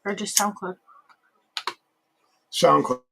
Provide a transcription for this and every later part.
Or just SoundCloud? SoundCloud.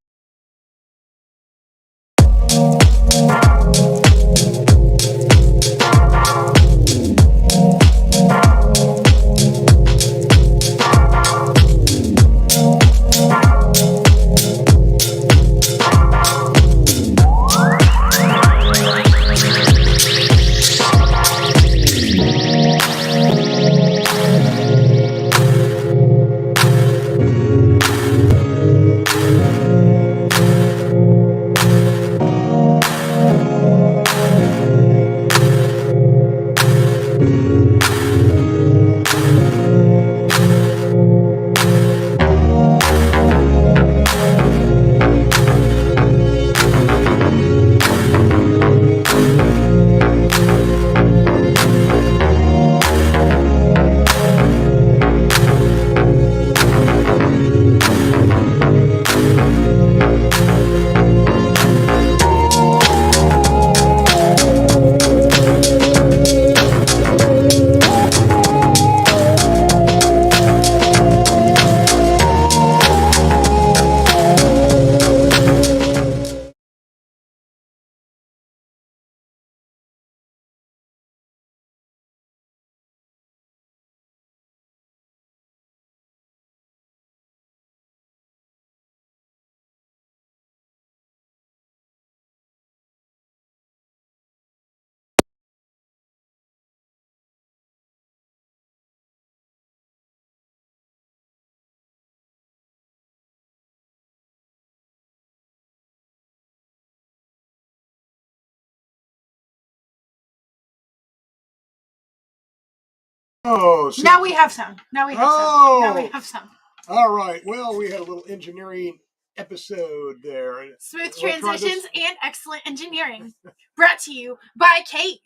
Oh, now we have some. Now we have some. All right. Well, we had a little engineering episode there. Smooth transitions and excellent engineering. Brought to you by Kate.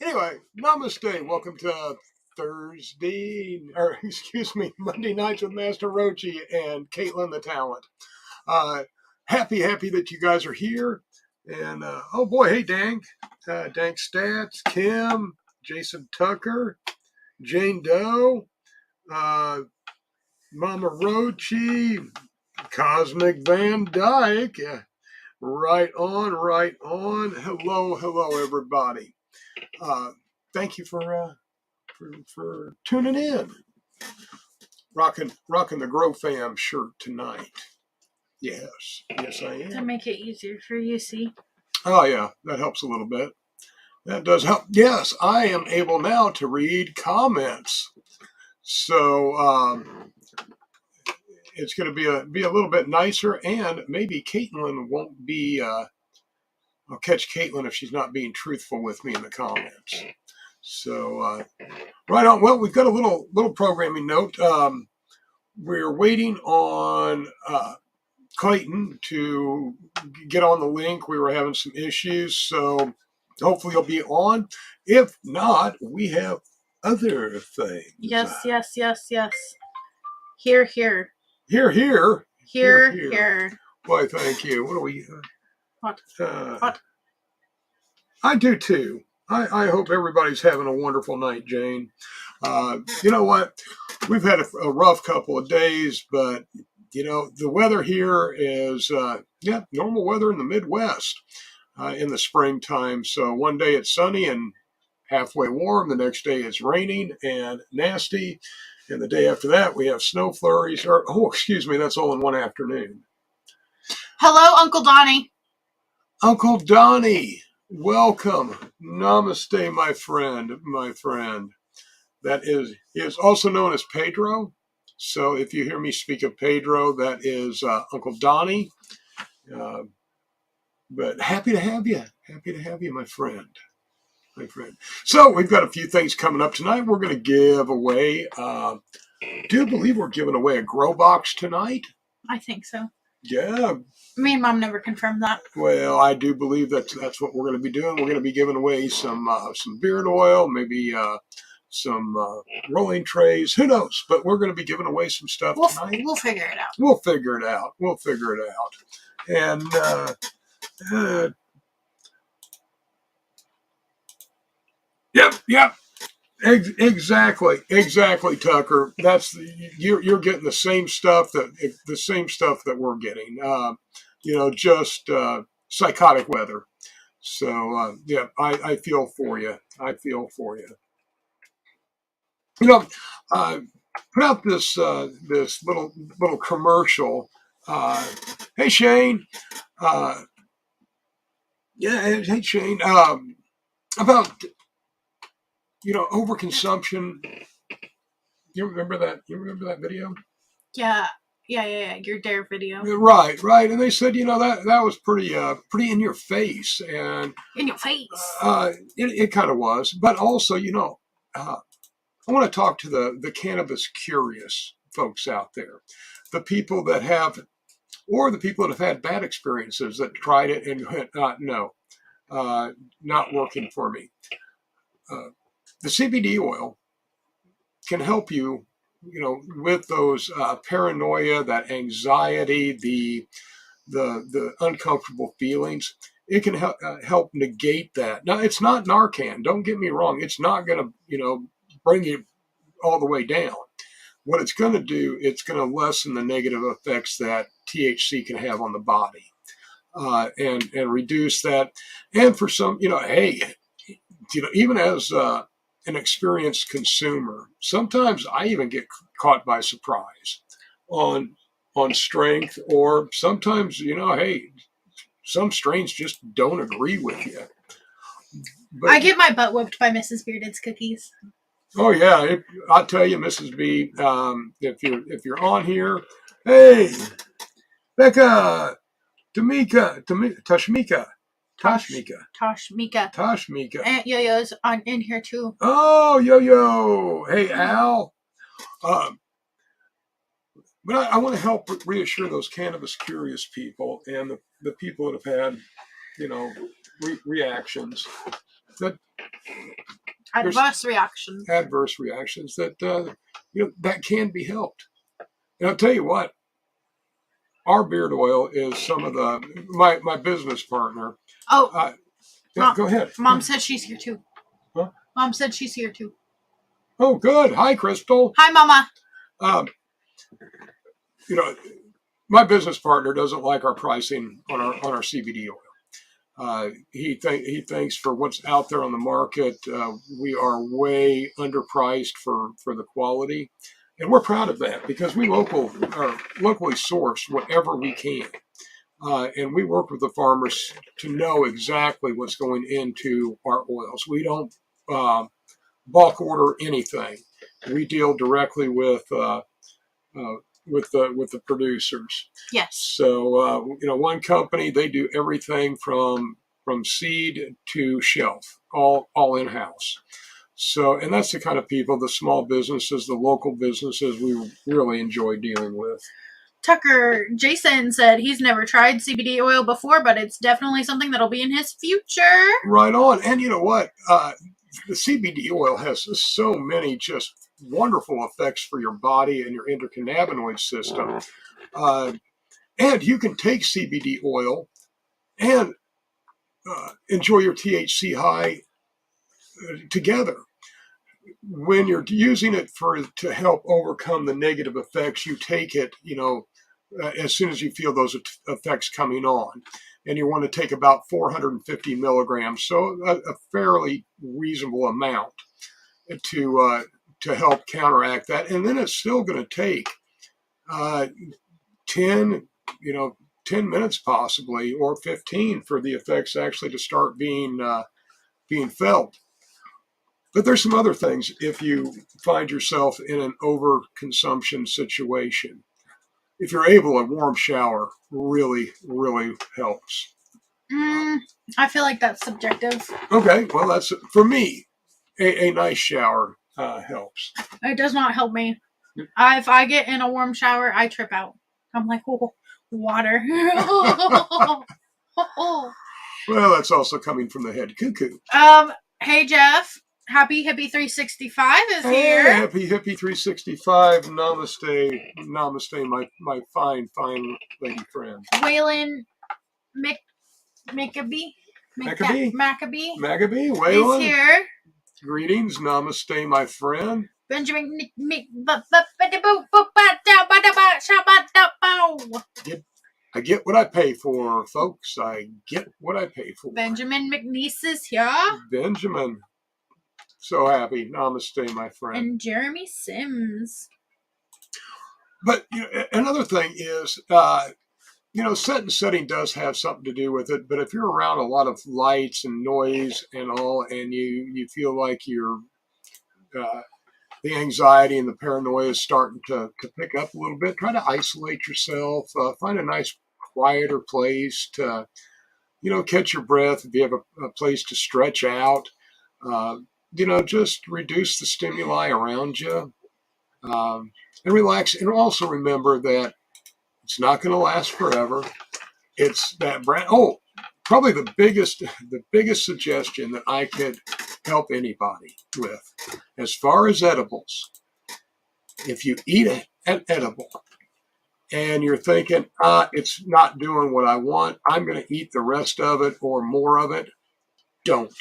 Anyway, namaste. Welcome to Monday nights with Master Roachee and Caitlin the Talent. Happy that you guys are here. And, oh boy, hey, Dank. Dank Stats, Kim, Jason Tucker, Jane Doe, Mama Roachee, Cosmic Van Dyke. Right on. Hello, everybody. Thank you for tuning in. Rocking the Grow Fam shirt tonight. Yes, I am. To make it easier for you, see. Oh yeah, that helps a little bit. That does help. Yes, I am able now to read comments. So it's going to be a little bit nicer, and maybe Caitlin won't be. I'll catch Caitlin if she's not being truthful with me in the comments. So right on. Well, we've got a little programming note. We're waiting on Clayton to get on the link. We were having some issues, so hopefully he'll be on. If not, we have other things. Yes. Here. Why, thank you. What are we? What? I do too. I hope everybody's having a wonderful night, Jane. You know what? We've had a rough couple of days, but you know, the weather here is, normal weather in the Midwest in the springtime. So one day it's sunny and halfway warm. The next day it's raining and nasty. And the day after that, we have snow flurries. That's all in one afternoon. Hello, Uncle Donnie. Uncle Donnie, welcome. Namaste, my friend. That is also known as Pedro. So if you hear me speak of Pedro, that is Uncle Donnie. But happy to have you, my friend. So we've got a few things coming up tonight. We're going to give away, do you believe we're giving away a grow box tonight? I think so. Yeah. Me and Mom never confirmed that. Well, I do believe that's what we're going to be doing. We're going to be giving away some beard oil, maybe some rolling trays. Who knows? But we're going to be giving away some stuff tonight. We'll figure it out. We'll figure it out. And yep. Exactly, Tucker. You're getting the same stuff that we're getting. Just psychotic weather. So yeah, I feel for you. I feel for you. You know, uh, put out this little commercial. Uh, hey Shane. Uh, yeah, hey Shane. About overconsumption. You remember that? You remember that video? Yeah. Your dare video. Right. And they said, that was pretty in your face, and In your face. it kind of was. But also, I want to talk to the cannabis curious folks out there, the people that have, or the people that have had bad experiences that tried it and went, no, not working for me. The CBD oil can help you, with those paranoia, that anxiety, the uncomfortable feelings. It can help negate that. Now, it's not Narcan. Don't get me wrong. It's not going to, bring you all the way down. What it's going to do, it's going to lessen the negative effects that THC can have on the body, and reduce that. And for some, hey, even as an experienced consumer, sometimes I even get caught by surprise on strength, or sometimes, hey, some strains just don't agree with you. But I get my butt whooped by Mrs. Bearded's cookies. oh yeah, I'll tell you, Mrs. B, if you're on here, hey, Becca, Tashmika, Tashmika. Aunt Yo-Yo's in here too. Oh, yo, hey Al. Um, but I want to help reassure those cannabis curious people, and the people that have had, reactions, that Adverse reactions. adverse reactions, that that can be helped. And I'll tell you what, our beard oil is some of my business partner. Oh, yeah, go ahead. Mom said she's here too. Huh? Mom said she's here too. Oh, good. Hi, Crystal. Hi, Mama. Um, you know, my business partner doesn't like our pricing on our CBD oil. He thinks for what's out there on the market, we are way underpriced for the quality, and we're proud of that because we locally source whatever we can, and we work with the farmers to know exactly what's going into our oils. We don't bulk order anything. We deal directly with the producers. Yes. So one company, they do everything from seed to shelf, all in house. So, and that's the kind of people, the small businesses, the local businesses, we really enjoy dealing with. Tucker Jason said he's never tried CBD oil before, but it's definitely something that'll be in his future. Right on. And you know what? The CBD oil has so many just wonderful effects for your body and your endocannabinoid system. And you can take CBD oil and enjoy your THC high together. When you're using it to help overcome the negative effects, you take it, as soon as you feel those effects coming on. And you want to take about 450 milligrams, so a fairly reasonable amount to help counteract that. And then it's still going to take 10, 10 minutes possibly, or 15 for the effects actually to start being felt. But there's some other things if you find yourself in an overconsumption situation. If you're able, a warm shower really, really helps. I feel like that's subjective. Okay, well, that's, for me, a nice shower helps. It does not help me. If I get in a warm shower, I trip out. I'm like, oh, water. Well, that's also coming from the head cuckoo. Hey, Jeff. Happy Hippie 365 is here. Hey, Happy Hippie 365. Namaste, my fine lady friend. Waylon Maccabee. Waylon He's here. Greetings, namaste, my friend. Benjamin I get what I pay for, folks. I get what I pay for. Benjamin McNeese is here. Benjamin. So happy. Namaste, my friend. And Jeremy Sims. But another thing is, set and setting does have something to do with it. But if you're around a lot of lights and noise and all, and you feel like you're the anxiety and the paranoia is starting to pick up a little bit, try to isolate yourself. Find a nice, quieter place to, catch your breath. If you have a place to stretch out, just reduce the stimuli around you, and relax. And also remember that it's not going to last forever. It's that brand. Oh, probably the biggest suggestion that I could help anybody with, as far as edibles. If you eat an edible and you're thinking, it's not doing what I want, I'm going to eat the rest of it or more of it, don't.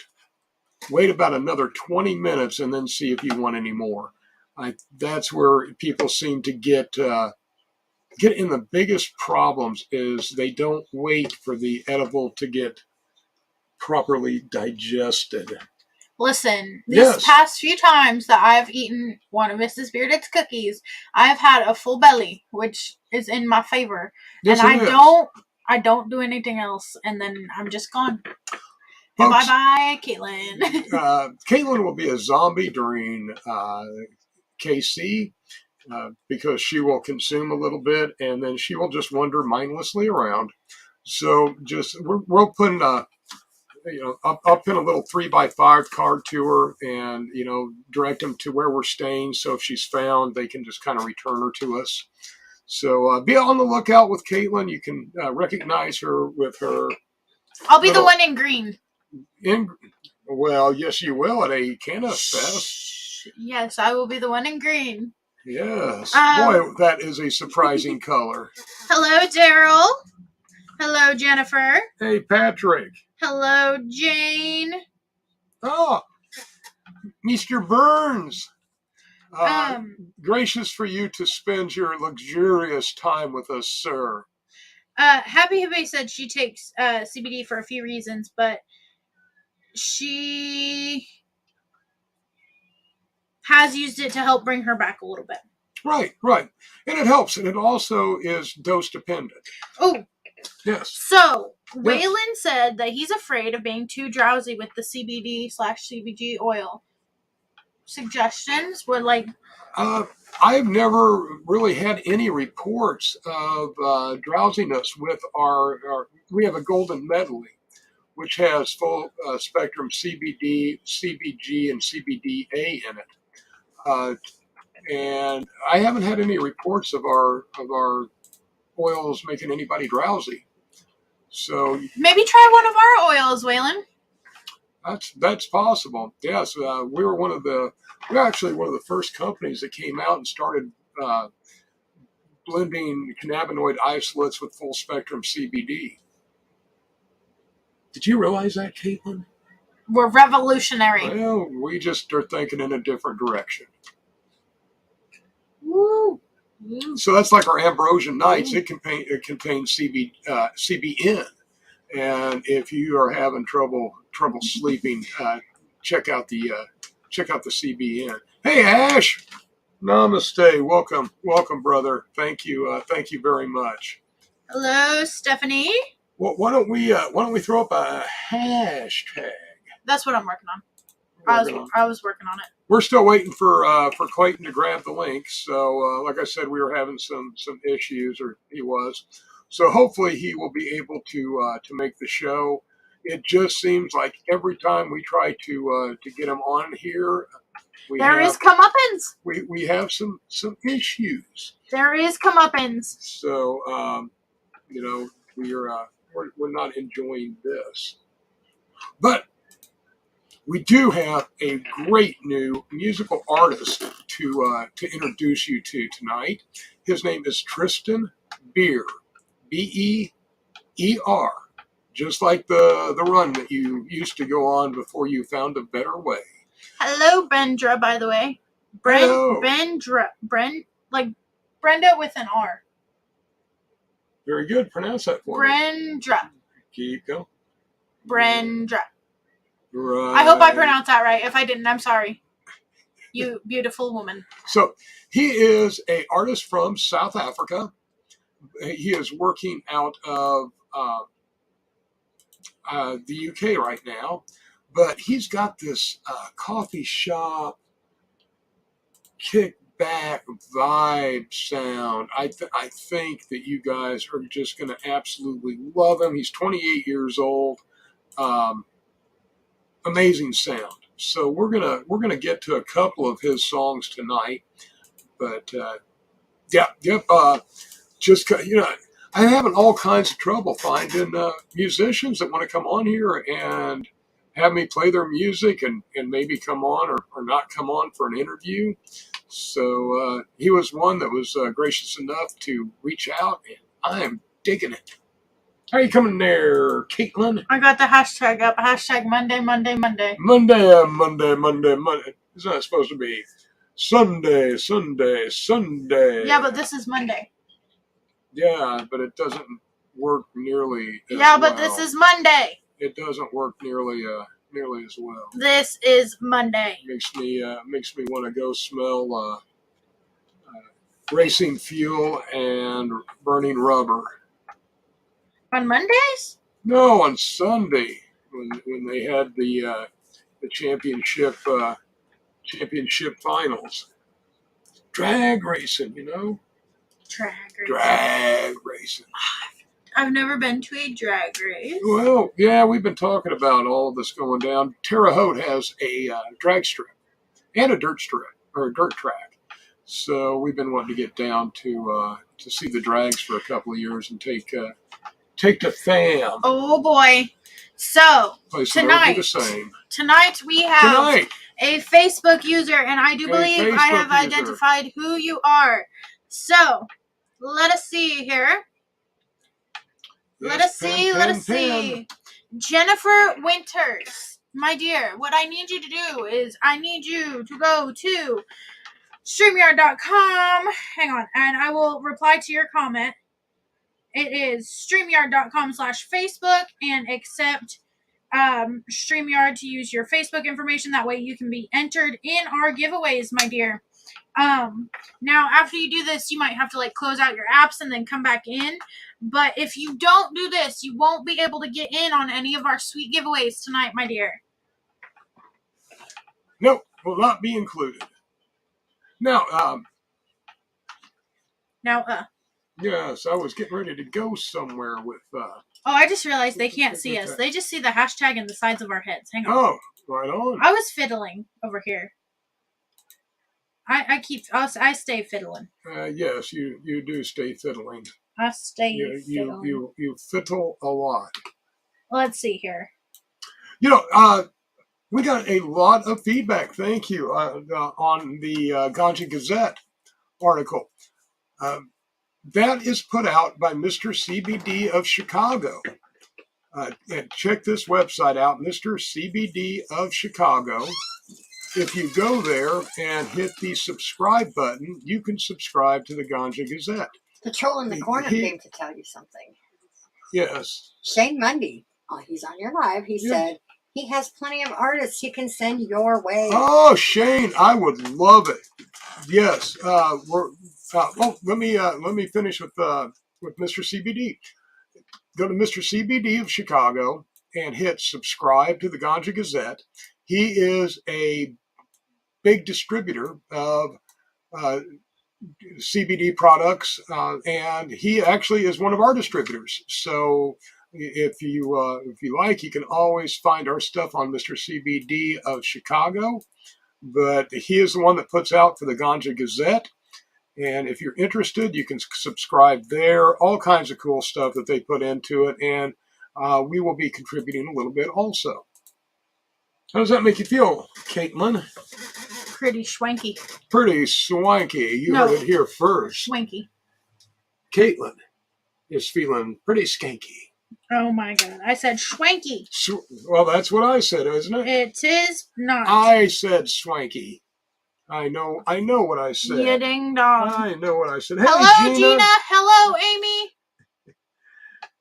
Wait about another 20 minutes and then see if you want any more. That's where people seem to get in the biggest problems, is they don't wait for the edible to get properly digested. Listen, these past few times that I've eaten one of Mrs. Bearded's cookies, I've had a full belly, which is in my favor. Yes, and I don't do anything else, and then I'm just gone. Folks, bye-bye, Caitlin. Caitlin will be a zombie during KC, because she will consume a little bit, and then she will just wander mindlessly around. So we'll put I'll pin a little 3x5 card to her, and direct them to where we're staying. So if she's found, they can just kind of return her to us. So be on the lookout with Caitlin. You can recognize her with her. I'll be the one in green. Well, yes, you will at a cannabis fest. Yes, I will be the one in green. Yes, boy, that is a surprising color. Hello, Daryl. Hello, Jennifer. Hey, Patrick. Hello, Jane. Oh, Mr. Burns. Gracious for you to spend your luxurious time with us, sir. Happy Hippie said she takes CBD for a few reasons, but she has used it to help bring her back a little bit. Right. And it helps, and it also is dose dependent. Oh. Yes. So, Waylon said that he's afraid of being too drowsy with the CBD/CBG oil. Suggestions would I've never really had any reports of drowsiness with our. We have a golden medley, which has full spectrum CBD, CBG, and CBDA in it. And I haven't had any reports of our oils making anybody drowsy. So maybe try one of our oils, Waylon. That's possible. Yes, we're actually one of the first companies that came out and started blending cannabinoid isolates with full spectrum CBD. Did you realize that, Caitlin? We're revolutionary. Well, we just are thinking in a different direction. Woo! So that's like our Ambrosian Nights. It contains CBN, and if you are having trouble sleeping, check out the CBN. Hey, Ash, namaste. Welcome, brother. Thank you very much. Hello, Stephanie. Well, why don't we throw up a hashtag? That's what I'm working on. I was working on it. We're still waiting for Clayton to grab the link. So, like I said, we were having some issues, or he was. So hopefully he will be able to make the show. It just seems like every time we try to get him on here, there is comeuppance. We have some issues. There is comeuppance. So we're not enjoying this, but we do have a great new musical artist to introduce you to tonight. His name is Tristan Beer, Beer, just like the run that you used to go on before you found a better way. Hello, Brenda, by the way. Like Brenda with an R. Very good. Pronounce that for me. Brenda. Keep going. Brenda. Right. I hope I pronounced that right. If I didn't, I'm sorry. You beautiful woman. So he is an artist from South Africa. He is working out of the UK right now, but he's got this coffee shop kickback vibe sound. I think that you guys are just going to absolutely love him. He's 28 years old. Amazing sound. So we're gonna get to a couple of his songs tonight, but just I'm having all kinds of trouble finding musicians that want to come on here and have me play their music and maybe come on or not come on for an interview. So he was one that was gracious enough to reach out, and I am digging it. How are you coming there, Caitlin? I got the hashtag up. Hashtag Monday, Monday, Monday. Monday, Monday, Monday, Monday. It's not supposed to be Sunday, Sunday, Sunday. Yeah, but this is Monday. Yeah, but it doesn't work nearly as Yeah, but well. this is Monday. It doesn't work nearly as well. This is Monday. Makes me want to go smell racing fuel and burning rubber. On Mondays? No, on Sunday when they had the championship finals. Drag racing, Drag racing. I've never been to a drag race. Well, yeah, we've been talking about all this going down. Terre Haute has a drag strip and a dirt strip or a dirt track. So we've been wanting to get down to see the drags for a couple of years and take the fam. Oh boy! So tonight we have a Facebook user, and I do believe I have identified who you are. So let us see here. Let us see. Jennifer Winters, my dear, what I need you to do is I need you to go to StreamYard.com. Hang on, and I will reply to your comment. It is StreamYard.com/Facebook and accept StreamYard to use your Facebook information. That way you can be entered in our giveaways, my dear. Now after you do this, you might have to close out your apps and then come back in. But if you don't do this, you won't be able to get in on any of our sweet giveaways tonight, my dear. Nope, will not be included. Now, yes, I was getting ready to go somewhere with. Oh, I just realized they can't see us. They just see the hashtag in the sides of our heads. Hang on. Oh, right on. I was fiddling over here. I stay fiddling. Yes, you do stay fiddling. I stay fiddling. You fiddle a lot. Let's see here. We got a lot of feedback. Thank you on the Ganja Gazette article. That is put out by Mr. CBD of Chicago. And check this website out, Mr. CBD of Chicago. If you go there and hit the subscribe button, you can subscribe to the Ganja Gazette. The troll in the corner came to tell you something. Yes. Shane Mundy, he's on your live. He said he has plenty of artists he can send your way. Oh, Shane, I would love it. Yes. Let me finish with Mr. CBD. Go to Mr. CBD of Chicago and hit subscribe to the Ganja Gazette. He is a big distributor of CBD products, and he actually is one of our distributors. So if you like, you can always find our stuff on Mr. CBD of Chicago. But he is the one that puts out for the Ganja Gazette. And if you're interested, you can subscribe there. All kinds of cool stuff that they put into it, and we will be contributing a little bit also. How does that make you feel, Caitlin? Pretty swanky. Pretty swanky. You heard it here first. Swanky. Caitlin is feeling pretty skanky. Oh my god. I said swanky. Well, that's what I said, isn't it? It is not. I said swanky. I know what I said. Yeah, ding dong. I know what I said. Hey, hello, Gina. Hello, Amy.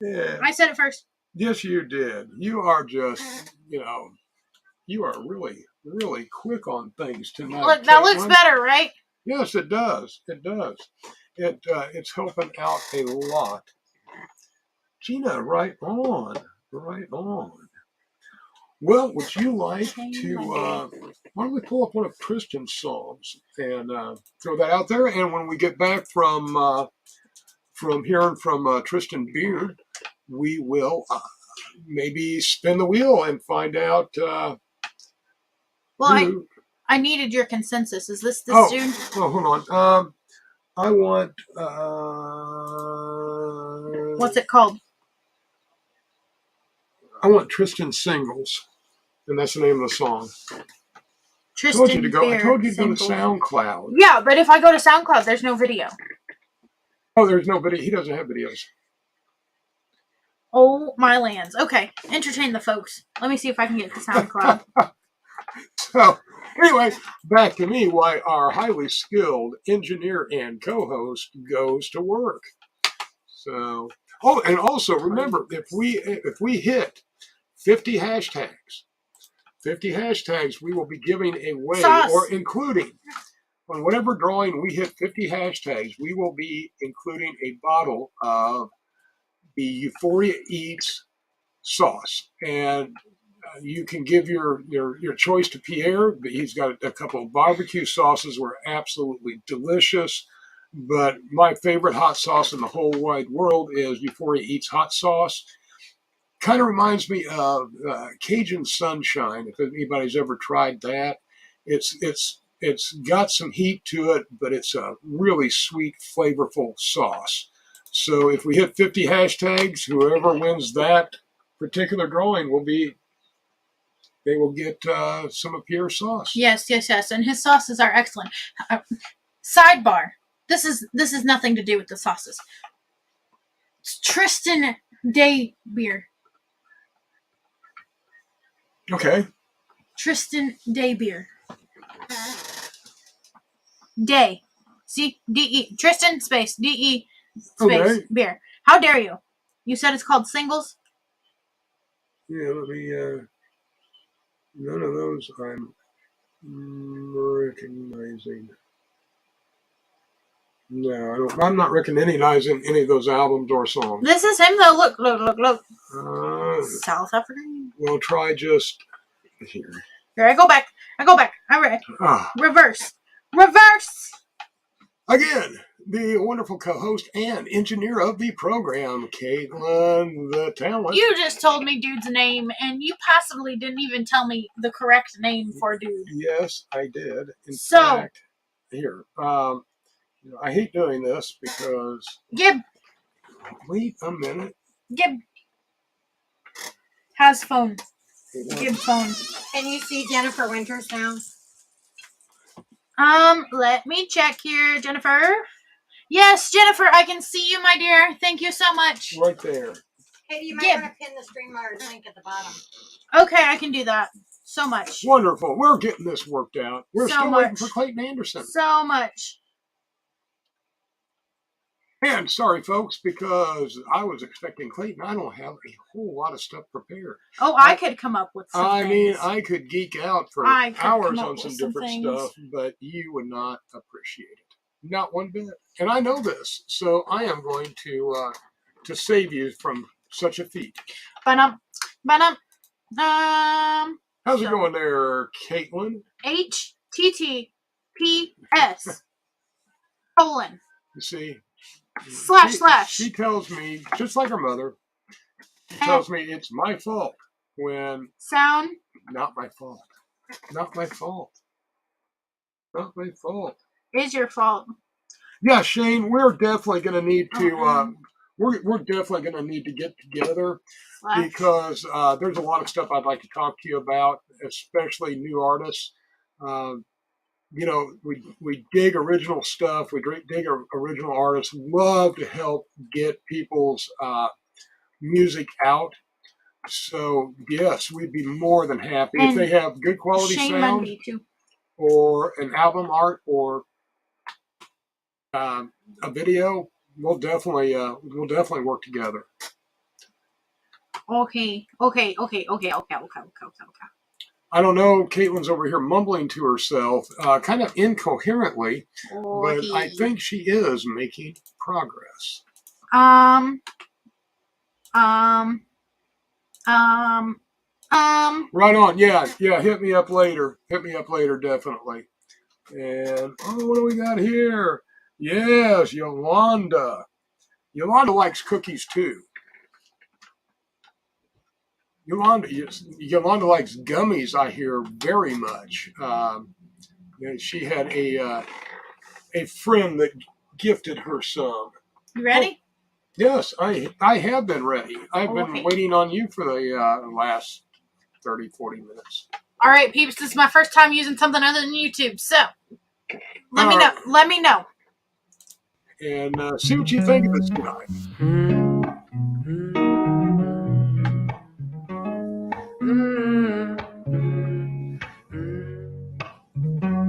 Yeah. I said it first. Yes, you did. You are just, you are really, really quick on things tonight. Look, that looks better, right? Yes, it does. It does. It's helping out a lot. Gina, right on. Right on. Well, would you like to, why don't we pull up one of Tristan's songs and throw that out there? And when we get back from hearing from Tristan Beard, we will maybe spin the wheel and find out. Well, I needed your consensus. Is this dude? Oh, hold on. I want. What's it called? I want Tristan Singles, and that's the name of the song. Tristan I told you to go to Singles. SoundCloud. Yeah, but if I go to SoundCloud, there's no video. Oh, there's no video. He doesn't have videos. Oh my lands. Okay, entertain the folks. Let me see if I can get to SoundCloud. So, anyway, back to me. Why our highly skilled engineer and co-host goes to work. So, and also remember, if we hit 50 hashtags, we will be giving away or including on whatever drawing we hit 50 hashtags, we will be including a bottle of the Euphoria Eats sauce. And you can give your choice to Pierre, but he's got a couple of barbecue sauces were absolutely delicious. But my favorite hot sauce in the whole wide world is Euphoria Eats hot sauce. Kind of reminds me of Cajun Sunshine. If anybody's ever tried that, it's got some heat to it, but it's a really sweet, flavorful sauce. So if we hit 50 hashtags, whoever wins that particular drawing they will get some of Pierre's sauce. Yes, and his sauces are excellent. Sidebar: this is nothing to do with the sauces. It's Tristan Day beer. Okay. Tristan Day beer. Day. C-D-E. Tristan space D-E space beer. How dare you? You said it's called Singles? Yeah, let me, none of those I'm recognizing. No, I'm not recognizing any of those albums or songs. This is him though. Look. South African. Well, try just here. Here, I go back. I'm ready. Reverse. Again, the wonderful co-host and engineer of the program, Caitlin, the talent. You just told me dude's name, and you possibly didn't even tell me the correct name for dude. Yes, I did. In fact, here, I hate doing this because... Gib. Wait a minute. Gib. Has phone. Gib phone. Can you see Jennifer Winters now? Let me check here, Jennifer. Yes, Jennifer, I can see you, my dear. Thank you so much. Right there. Katie, you might want to pin the StreamYard link at the bottom. Okay, I can do that. So much. Wonderful. We're getting this worked out. We're still waiting for Clayton Anderson. So much. And sorry, folks, because I was expecting Clayton. I don't have a whole lot of stuff prepared. Oh, I could come up with some things. Mean, I could geek out for hours on some different stuff, but you would not appreciate it. Not one bit. And I know this, so I am going to save you from such a feat. How's it going there, Caitlin? HTTPS : You see? / She tells me, just like her mother, she tells me it's my fault when... Sound? Not my fault. Not my fault. Not my fault. Is your fault. Yeah, Shane, we're definitely going to need to... We're definitely going to need to get together because there's a lot of stuff I'd like to talk to you about, especially new artists. We dig original stuff. We dig original artists. Love to help get people's music out. So yes, we'd be more than happy if And they have good quality Shane sound Mundy too. or an album art or a video. We'll definitely work together. Okay. I don't know. Caitlin's over here mumbling to herself, kind of incoherently, but I think she is making progress. Um. Right on. Yeah. Hit me up later. Definitely. And what do we got here? Yes, Yolanda. Yolanda likes cookies too. Yolanda likes gummies. I hear very much. She had a friend that gifted her some. You ready? Yes, I have been ready. I've been waiting on you for the last 30, 40 minutes. All right, peeps. This is my first time using something other than YouTube, so let me know. And see what you think of this guy.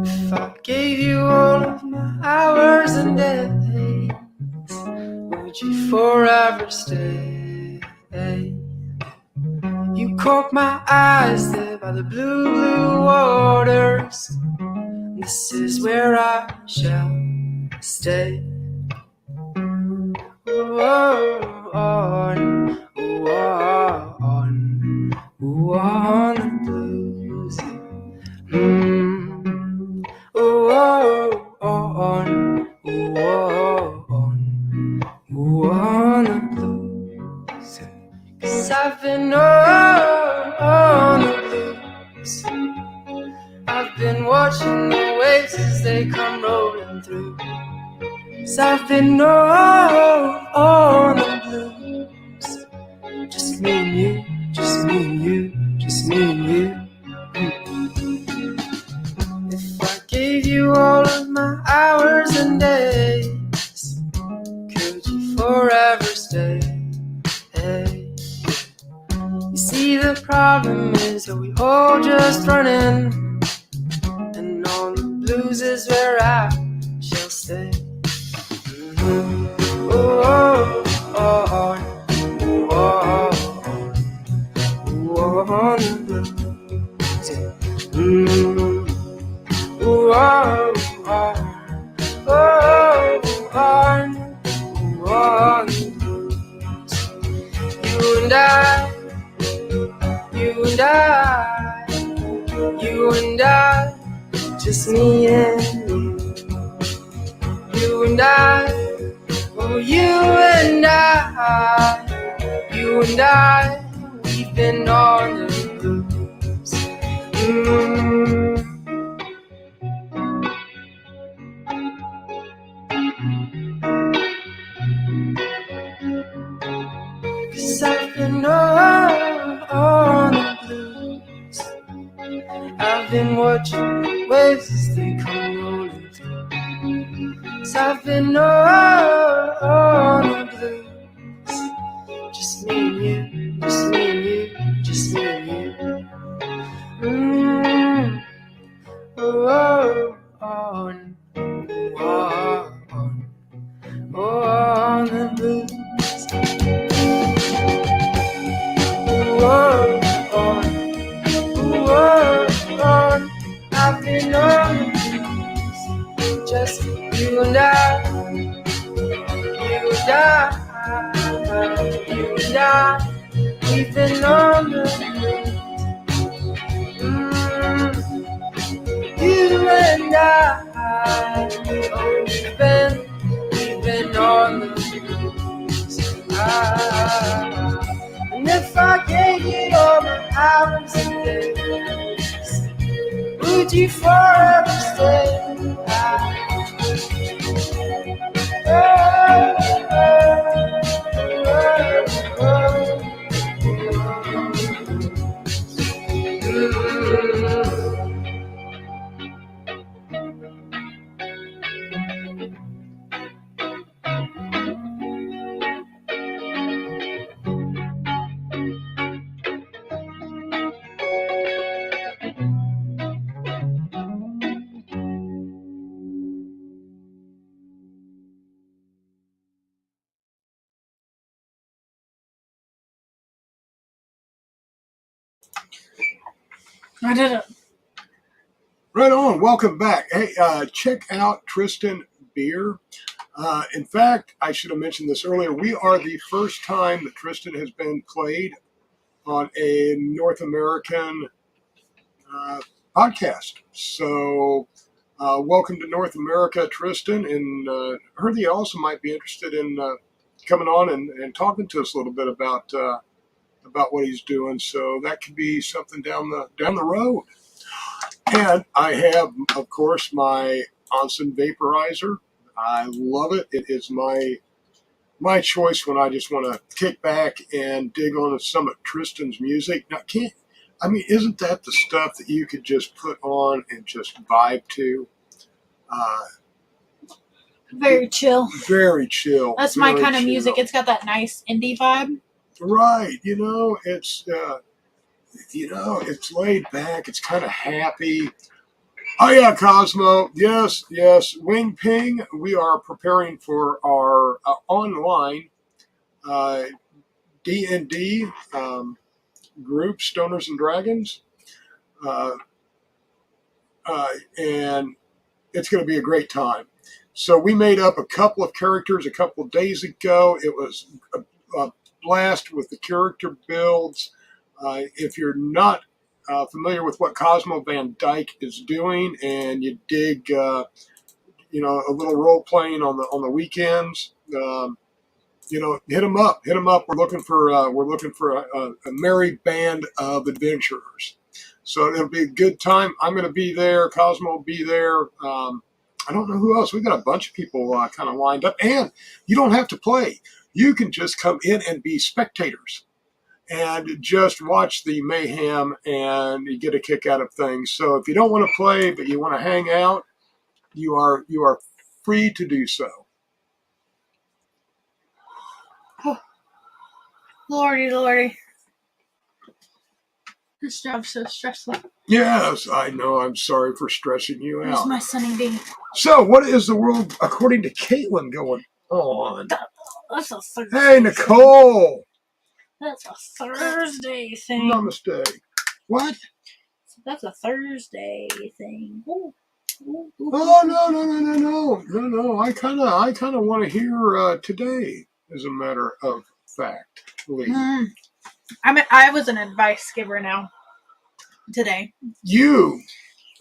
If I gave you all of my hours and days, would you forever stay? You caught my eyes there by the blue, blue waters. This is where I shall stay. On the blues. On the blues. 'Cause I've been on the blues. I've been watching the waves as they come rolling through. 'Cause I've been on the blues. Just me and you, just me and you, just me and you. If I gave you all of my hours and days, could you forever stay? You see, the problem is that we all just running, and on the blues is where I shall stay. On the blues. On the blues. You and I, just me and you. You and I, oh, you and I, we've been on the blues. Cause I've been on the blues. I've been watching the waves as they come rolling through. Cause I've been on the blues. Just me and you, just me and you, just me and you. On the blues. I've been on the blues. Just you and I, we've been on the blues. You and I, oh, we've been on the blues. And if I gave you all my hours and days, would you forever stay? I didn't. Right on. Welcome back. Hey, check out Tristan Beer. In fact, I should have mentioned this earlier. We are the first time that Tristan has been played on a North American podcast. So, welcome to North America, Tristan. And heard you also might be interested in coming on and talking to us a little bit about what he's doing. So that could be something down the road. And I have, of course, my Onsen vaporizer. I love it. It is my choice when I just want to kick back and dig on some of Tristan's music. Now, isn't that the stuff that you could just put on and just vibe to? Very chill. Very chill. That's my kind of music. It's got that nice indie vibe. Right. It's laid back. It's kind of happy. Oh yeah, Cosmo. Yes. Wing Ping. We are preparing for our online D&D group, Stoners and Dragons, and it's going to be a great time. So we made up a couple of characters a couple of days ago. It was a blast with the character builds. If you're not familiar with what Cosmo Van Dyke is doing, and you dig, a little role playing on the weekends, hit them up. We're looking for a merry band of adventurers. So it'll be a good time. I'm going to be there. Cosmo will be there. I don't know who else. We've got a bunch of people kind of lined up, and you don't have to play. You can just come in and be spectators and just watch the mayhem, and you get a kick out of things. So if you don't want to play but you want to hang out, you are free to do so. Oh, Lordy. This job's so stressful. Yes, I know. I'm sorry for stressing you out. Where's my sunny day? So, what is the world, according to Caitlin, going on? That's a Thursday. Hey, Nicole. That's a Thursday thing. Namaste. What? That's a Thursday thing. Ooh. Oh no! I kind of want to hear today, as a matter of fact. I was an advice giver now. Today. You,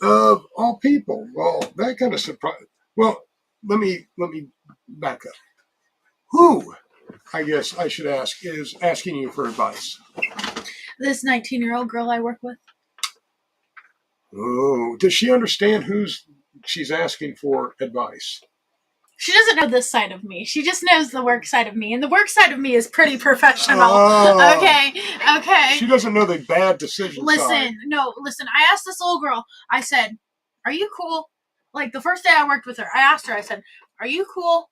of all people. Well, that kind of surprise. Well, let me back up. Who, I guess I should ask, is asking you for advice? This 19-year-old girl I work with. Oh, does she understand she's asking for advice? She doesn't know this side of me. She just knows the work side of me. And the work side of me is pretty professional. Oh, okay. She doesn't know the bad decision Listen, side. Listen. I asked this little girl, I said, are you cool? Like, the first day I worked with her, I asked her, I said, are you cool?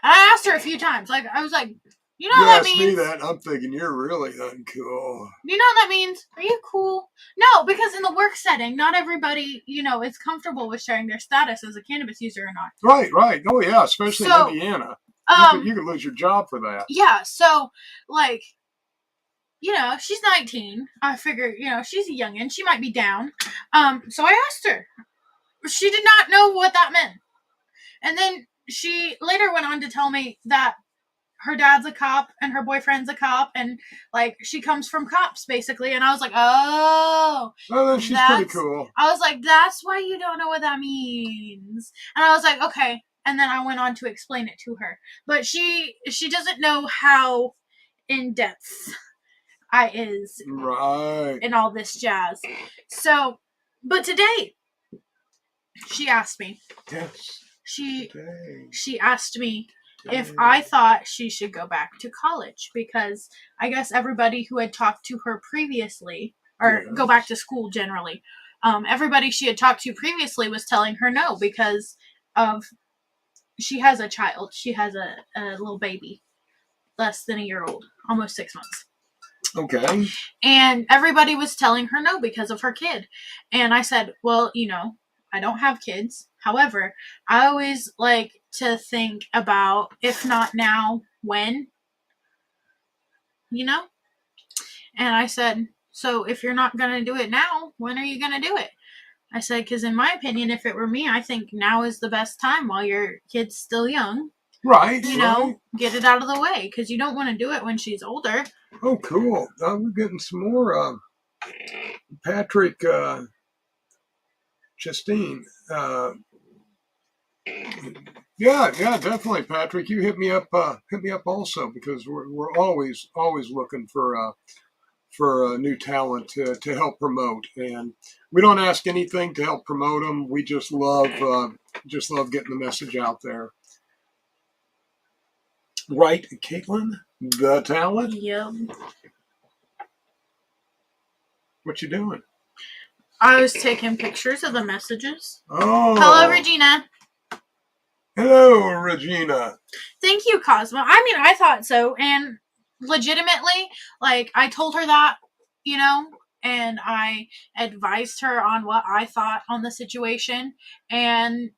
And I asked her a few times. Like, I was like, you know what that means? You asked me that, I'm thinking you're really uncool. You know what that means? Are you cool? No, because in the work setting, not everybody, is comfortable with sharing their status as a cannabis user or not. Right. Oh, yeah, especially in Indiana. You could lose your job for that. Yeah, so, she's 19. I figure, she's a youngin'. She might be down. So I asked her. She did not know what that meant. And then she later went on to tell me that her dad's a cop and her boyfriend's a cop, and she comes from cops basically. And I was like, oh, then she's pretty cool. I was like, that's why you don't know what that means. And I was like, okay. And then I went on to explain it to her, but she doesn't know how in depth I is right in all this jazz. So, but today she asked me. Yes. She asked me if I thought she should go back to college, because I guess everybody who had talked to her previously, or go back to school generally, everybody she had talked to previously was telling her no, because she has a child. She has a little baby, less than a year old, almost 6 months. Okay. And everybody was telling her no because of her kid. And I said, well, I don't have kids. However, I always like to think about, if not now, when? And I said, So if you're not going to do it now, when are you going to do it? I said, because in my opinion, if it were me, I think now is the best time while your kid's still young. Right. You know, get it out of the way, because you don't want to do it when she's older. Oh, cool. We're getting some more Patrick Justine. Yeah, definitely, Patrick. You hit me up also, because we're always looking for new talent to help promote, and we don't ask anything to help promote them. We just love getting the message out there. Right, Caitlin, the talent. Yep. What you doing? I was taking pictures of the messages. Oh. Hello, Regina. Hello, Regina. Thank you, Cosmo. I mean, I thought so. And legitimately, like, I told her that, you know, and I advised her on what I thought on the situation. And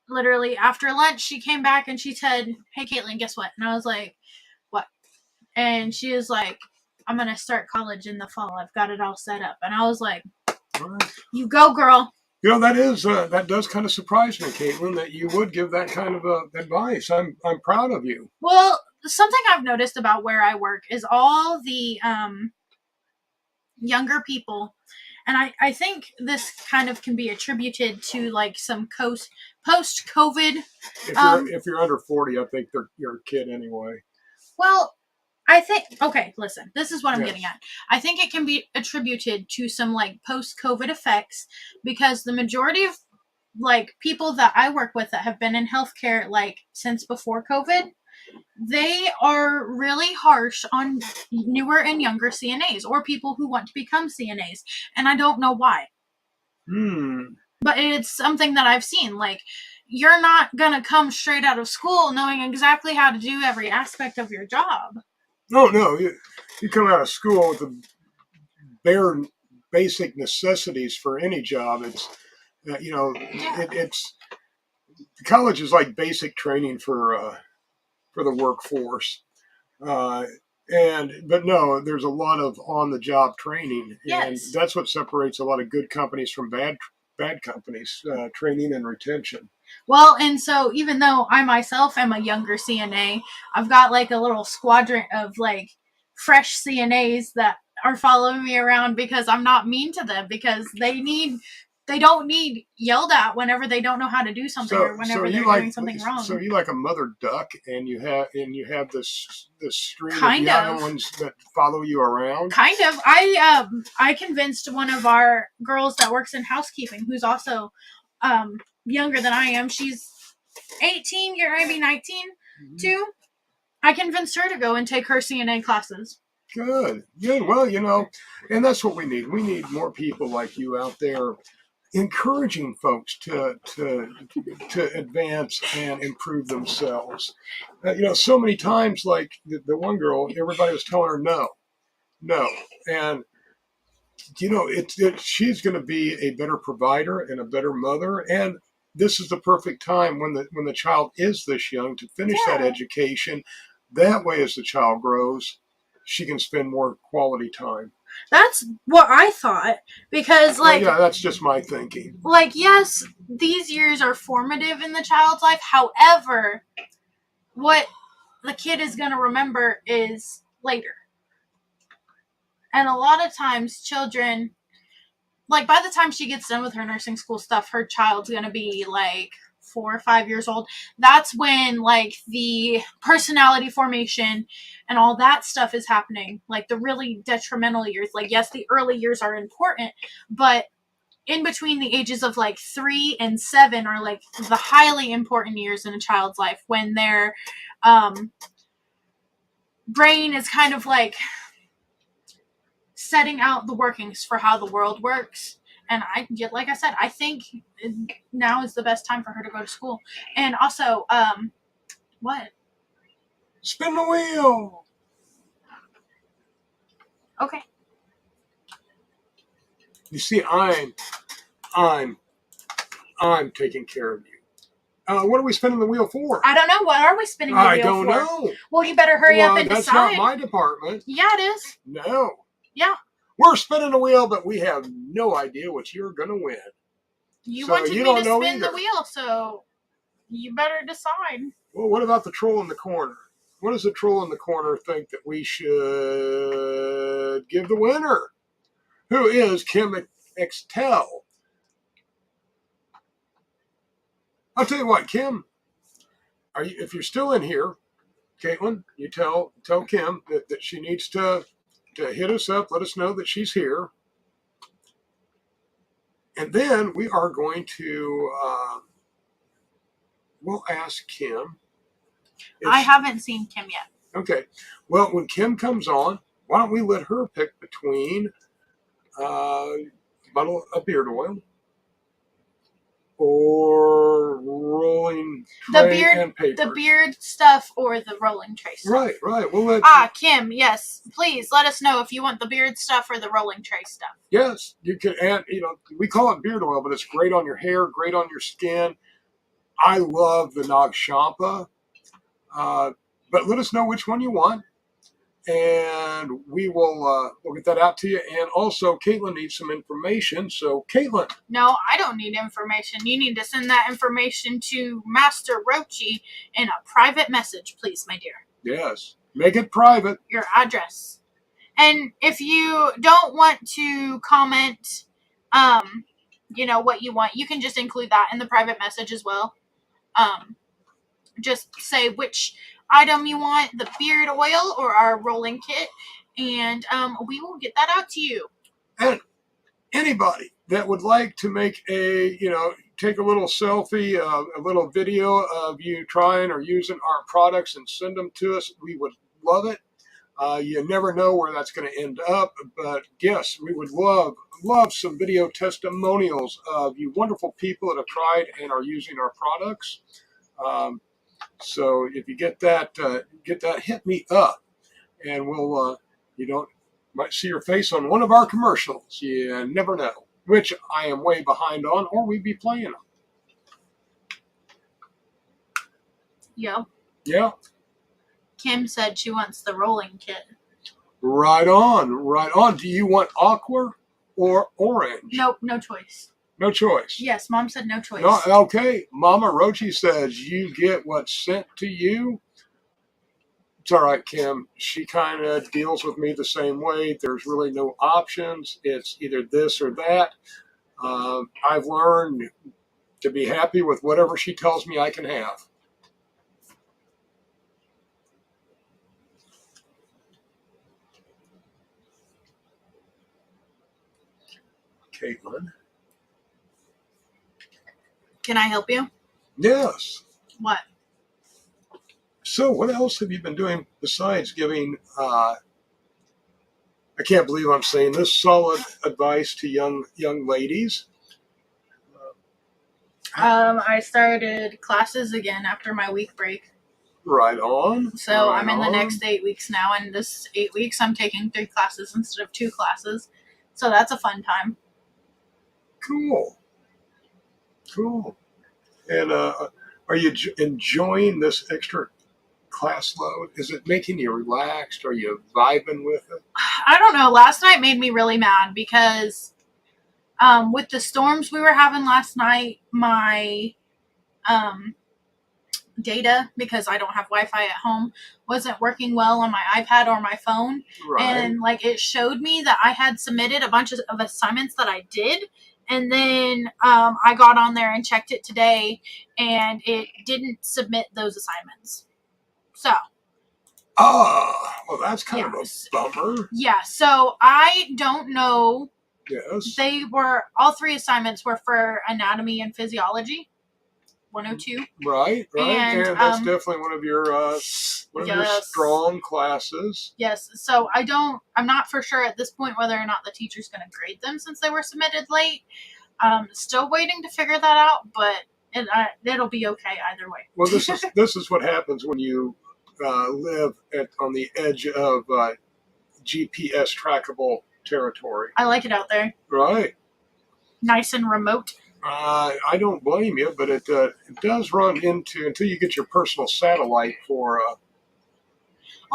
literally after lunch, she came back and she said, "Hey, Caitlin, guess what?" And I was like, "What?" And she was like, "I'm going to start college in the fall. I've got it all set up." And I was like, Right. "You go, girl." You know, that does kind of surprise me, Caitlin, that you would give that kind of advice. I'm proud of you. Well, something I've noticed about where I work is all the younger people, and I think this kind of can be attributed to like some post-COVID. If you're under 40, I think you're a kid anyway. Well, I think, okay, listen, this is what I'm getting at. I think it can be attributed to some like post-COVID effects, because the majority of like people that I work with that have been in healthcare like since before COVID, they are really harsh on newer and younger CNAs or people who want to become CNAs. And I don't know why. But it's something that I've seen. Like, you're not going to come straight out of school knowing exactly how to do every aspect of your job. No. You come out of school with the bare basic necessities for any job. It's, it's college is like basic training for the workforce. But no, there's a lot of on-the-job training, and that's what separates a lot of good companies from bad companies, training and retention. Well, and so even though I myself am a younger CNA, I've got like a little squadron of like fresh CNAs that are following me around because I'm not mean to them, because they don't need yelled at whenever they don't know how to do something or whenever they're doing something wrong. So you like a mother duck, and you have this stream of young ones that follow you around. Kind of. I convinced one of our girls that works in housekeeping, who's also younger than I am. She's 18, maybe 19 too. I convinced her to go and take her CNA classes. Good. Well, and that's what we need. We need more people like you out there, encouraging folks to advance and improve themselves. So many times, like the one girl, everybody was telling her no, and she's going to be a better provider and a better mother, and this is the perfect time when the child is this young to finish that education. That way, as the child grows, she can spend more quality time. That's what I thought, because that's just my thinking. Like, yes, these years are formative in the child's life. However, what the kid is going to remember is later. And a lot of times children, like, by the time she gets done with her nursing school stuff, her child's going to be like 4 or 5 years old. That's when like the personality formation and all that stuff is happening, like the really detrimental years. Like, yes, the early years are important, but in between the ages of like 3 and 7 are like the highly important years in a child's life, when their brain is kind of like setting out the workings for how the world works. And like I said, I think now is the best time for her to go to school. And also, what? Spin the wheel. Okay. You see, I'm taking care of you. What are we spinning the wheel for? I don't know. What are we spinning the wheel for? I don't know. Well, you better hurry up and that's decide. That's not my department. Yeah, it is. No. Yeah. We're spinning the wheel, but we have no idea what you're going to win. You wanted me to spin the wheel, so you better decide. Well, what about the troll in the corner? What does the troll in the corner think that we should give the winner? Who is Kim Extel? I'll tell you what, Kim, if you're still in here, Caitlin, you tell Kim that she needs to hit us up, let us know that she's here. And then we are going to, we'll ask Kim. I haven't seen Kim yet. Okay. Well, when Kim comes on, why don't we let her pick between a bottle of beard oil or rolling tray and paper. The beard stuff or the rolling tray stuff. Right. We'll let Kim, yes. Please let us know if you want the beard stuff or the rolling tray stuff. Yes, you can. And we call it beard oil, but it's great on your hair, great on your skin. I love the Nag Champa, but let us know which one you want, and we'll get that out to you. And also, Caitlin needs some information. So, Caitlin. No, I don't need information. You need to send that information to Master Roachee in a private message, please, my dear. Yes. Make it private. Your address. And if you don't want to comment, what you want, you can just include that in the private message as well. Just say which item you want, the beard oil or our rolling kit, and we will get that out to you. And anybody that would like to make take a little selfie, a little video of you trying or using our products and send them to us, we would love it. You never know where that's going to end up, but yes, we would love some video testimonials of you wonderful people that have tried and are using our products. So if you get that, hit me up, and we'll might see your face on one of our commercials. You never know, which I am way behind on, or we'd be playing them. Yeah. Yeah. Kim said she wants the rolling kit. Right on. Do you want aqua or orange? Nope, no choice. No choice. Yes, Mom said no choice. No, okay. Mama Roachee says you get what's sent to you. It's all right, Kim. She kind of deals with me the same way. There's really no options. It's either this or that. I've learned to be happy with whatever she tells me I can have. Caitlin. Can I help you? Yes. What? So what else have you been doing besides giving, I can't believe I'm saying this, solid advice to young ladies? I started classes again after my week break. Right on. So I'm in the next 8 weeks now, and this 8 weeks I'm taking 3 classes instead of 2 classes. So that's a fun time. Cool. And are you enjoying this extra class load? Is it making you relaxed? Are you vibing with it? I don't know. Last night made me really mad because with the storms we were having last night, my data, because I don't have Wi-Fi at home, wasn't working well on my iPad or my phone. Right. And it showed me that I had submitted a bunch of assignments that I did. And then I got on there and checked it today, and it didn't submit those assignments. So. Well, that's kind of a bummer. Yeah, so I don't know. Yes. All 3 assignments were for anatomy and physiology, 102. Right. And that's definitely one of your strong classes. Yes. So I'm not for sure at this point whether or not the teacher's going to grade them since they were submitted late. Still waiting to figure that out, but it'll be okay either way. Well, this is what happens when you live on the edge of GPS trackable territory. I like it out there. Right. Nice and remote. I don't blame you, but it does run into, until you get your personal satellite for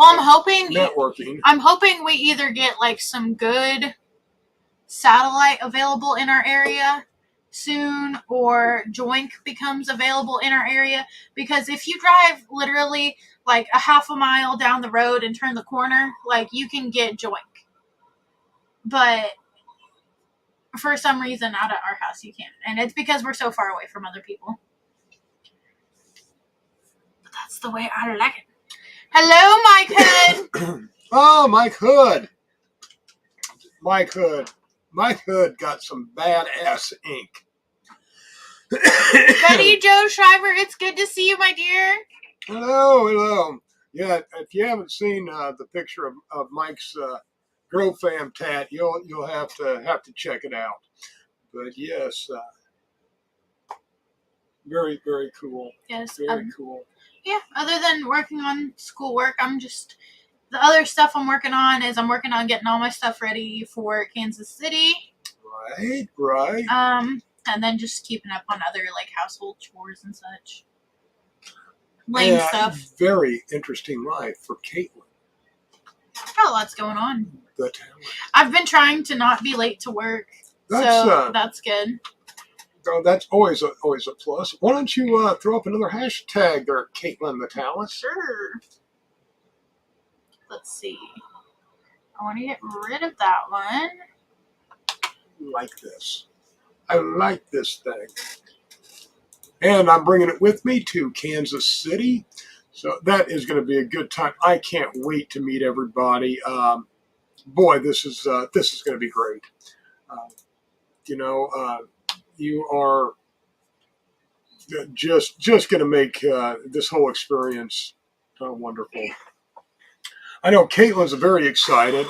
I'm hoping networking. I'm hoping we either get some good satellite available in our area soon, or joink becomes available in our area. Because if you drive literally like a half a mile down the road and turn the corner, like, you can get joink. But for some reason out at our house you can't. And it's because we're so far away from other people. But that's the way I like it. Hello, Mike Hood. Oh, Mike Hood. Mike Hood. Mike Hood got some badass ink. Betty Joe Shriver, it's good to see you, my dear. Hello. Yeah, if you haven't seen the picture of Mike's Grow Fam tat, you'll have to check it out. But yes, very, very cool. Yes, very cool. Yeah, other than working on schoolwork, the other stuff I'm working on is I'm working on getting all my stuff ready for Kansas City. Right. And then just keeping up on other like household chores and such. Lame stuff. Very interesting life for Caitlin. Got lots going on. The talent. I've been trying to not be late to work, so that's good. Oh, that's always a plus. Why don't you throw up another hashtag there, Caitlin the Talent? Sure. Let's see. I want to get rid of that one. I like this thing. And I'm bringing it with me to Kansas City. So that is going to be a good time. I can't wait to meet everybody. Boy, this is going to be great. You are just going to make this whole experience wonderful. I know Caitlin's very excited.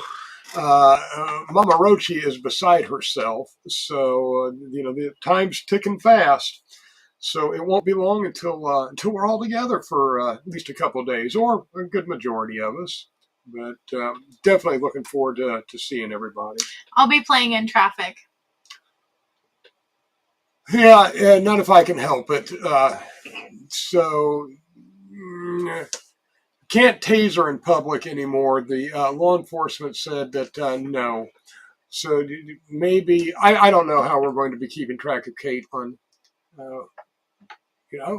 Mama Roachee is beside herself, so the time's ticking fast. So it won't be long until we're all together for at least a couple of days, or a good majority of us. But definitely looking forward to seeing everybody. I'll be playing in traffic. Yeah, not if I can help it. Can't taser in public anymore. The law enforcement said that no. So maybe, I don't know how we're going to be keeping track of Caitlin.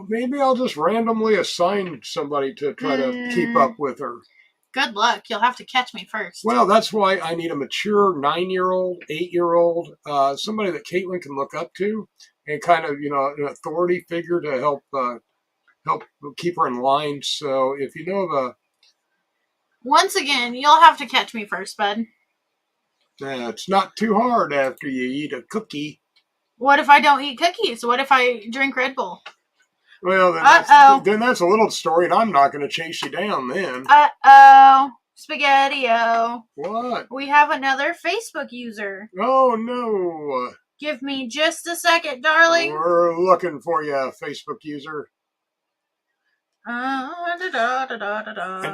Maybe I'll just randomly assign somebody to try to keep up with her. Good luck. You'll have to catch me first. Well, that's why I need a mature 9-year-old, 8-year-old, somebody that Caitlin can look up to, and kind of, an authority figure to help keep her in line. So if you know of a... Once again, you'll have to catch me first, bud. It's not too hard after you eat a cookie. What if I don't eat cookies? What if I drink Red Bull? Well, then that's a little story, and I'm not going to chase you down then. Uh-oh. Spaghetti-o. What? We have another Facebook user. Oh, no. Give me just a second, darling. We're looking for you, Facebook user. And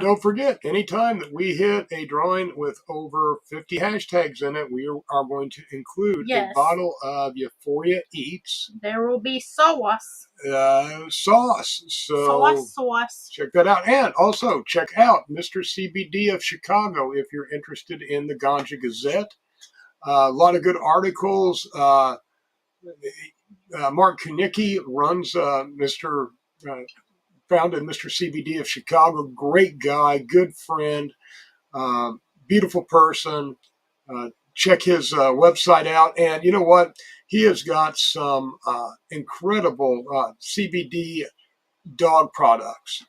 don't forget, anytime that we hit a drawing with over 50 hashtags in it, we are going to include a bottle of Euphoria Eats. There will be sauce. Sauce. So sauce. Check that out. And also check out Mr. CBD of Chicago if you're interested in the Ganja Gazette. A lot of good articles. Mark Kunicki runs founded Mr. CBD of Chicago. Great guy, good friend, beautiful person. Check his website out. And you know what? He has got some incredible CBD dog products.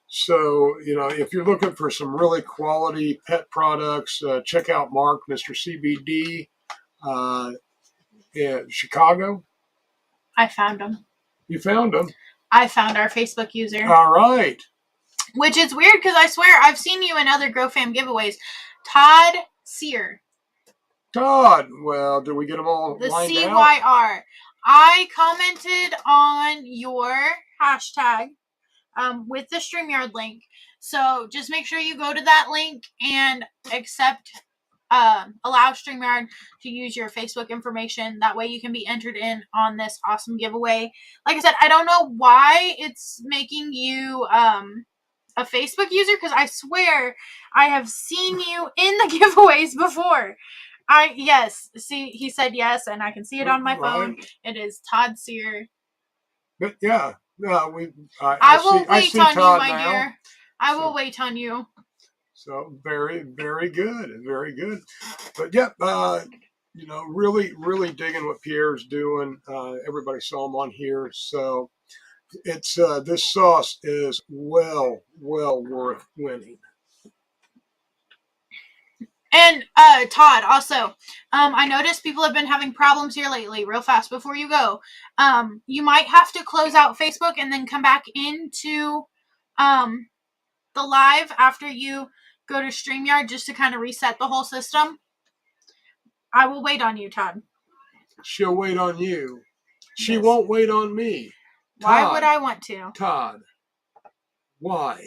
So, if you're looking for some really quality pet products, check out Mark, Mr. CBD in Chicago. I found him. You found him? I found our Facebook user. All right. Which is weird because I swear I've seen you in other Grow Fam giveaways. Todd Sear. Todd. Well, did we get them all the lined CYR. out? I commented on your hashtag with the StreamYard link. So just make sure you go to that link and allow StreamYard to use your Facebook information. That way you can be entered in on this awesome giveaway. Like I said, I don't know why it's making you a Facebook user, because I swear I have seen you in the giveaways before. Yes. See, he said yes, and I can see it on my phone. It is Todd Sear. But yeah, no, I will wait on Todd you, my now. dear. I will wait on you. So very, very good, very good. But yeah, really, really digging what Pierre's doing. Everybody saw him on here, so it's this sauce is well worth winning. And Todd, also, I noticed people have been having problems here lately. Real fast before you go, you might have to close out Facebook and then come back into the live after you go to StreamYard just to kind of reset the whole system. I will wait on you, Todd. She'll wait on you. She won't wait on me. Todd, why would I want to? Todd, why?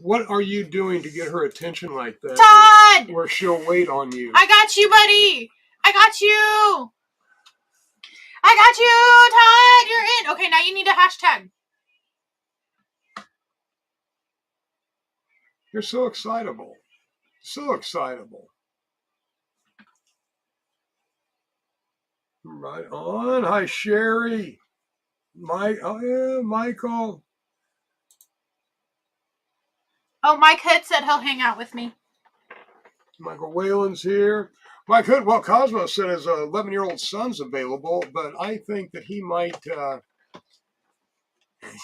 What are you doing to get her attention like that? Todd! Where she'll wait on you. I got you, buddy. I got you. Todd. You're in. Okay, now you need a hashtag. You're so excitable. So excitable. Right on. Hi, Sherry. Michael. Oh, Mike Hood said he'll hang out with me. Michael Whalen's here. Mike Hood, well, Cosmo said his 11-year-old son's available, but I think that he might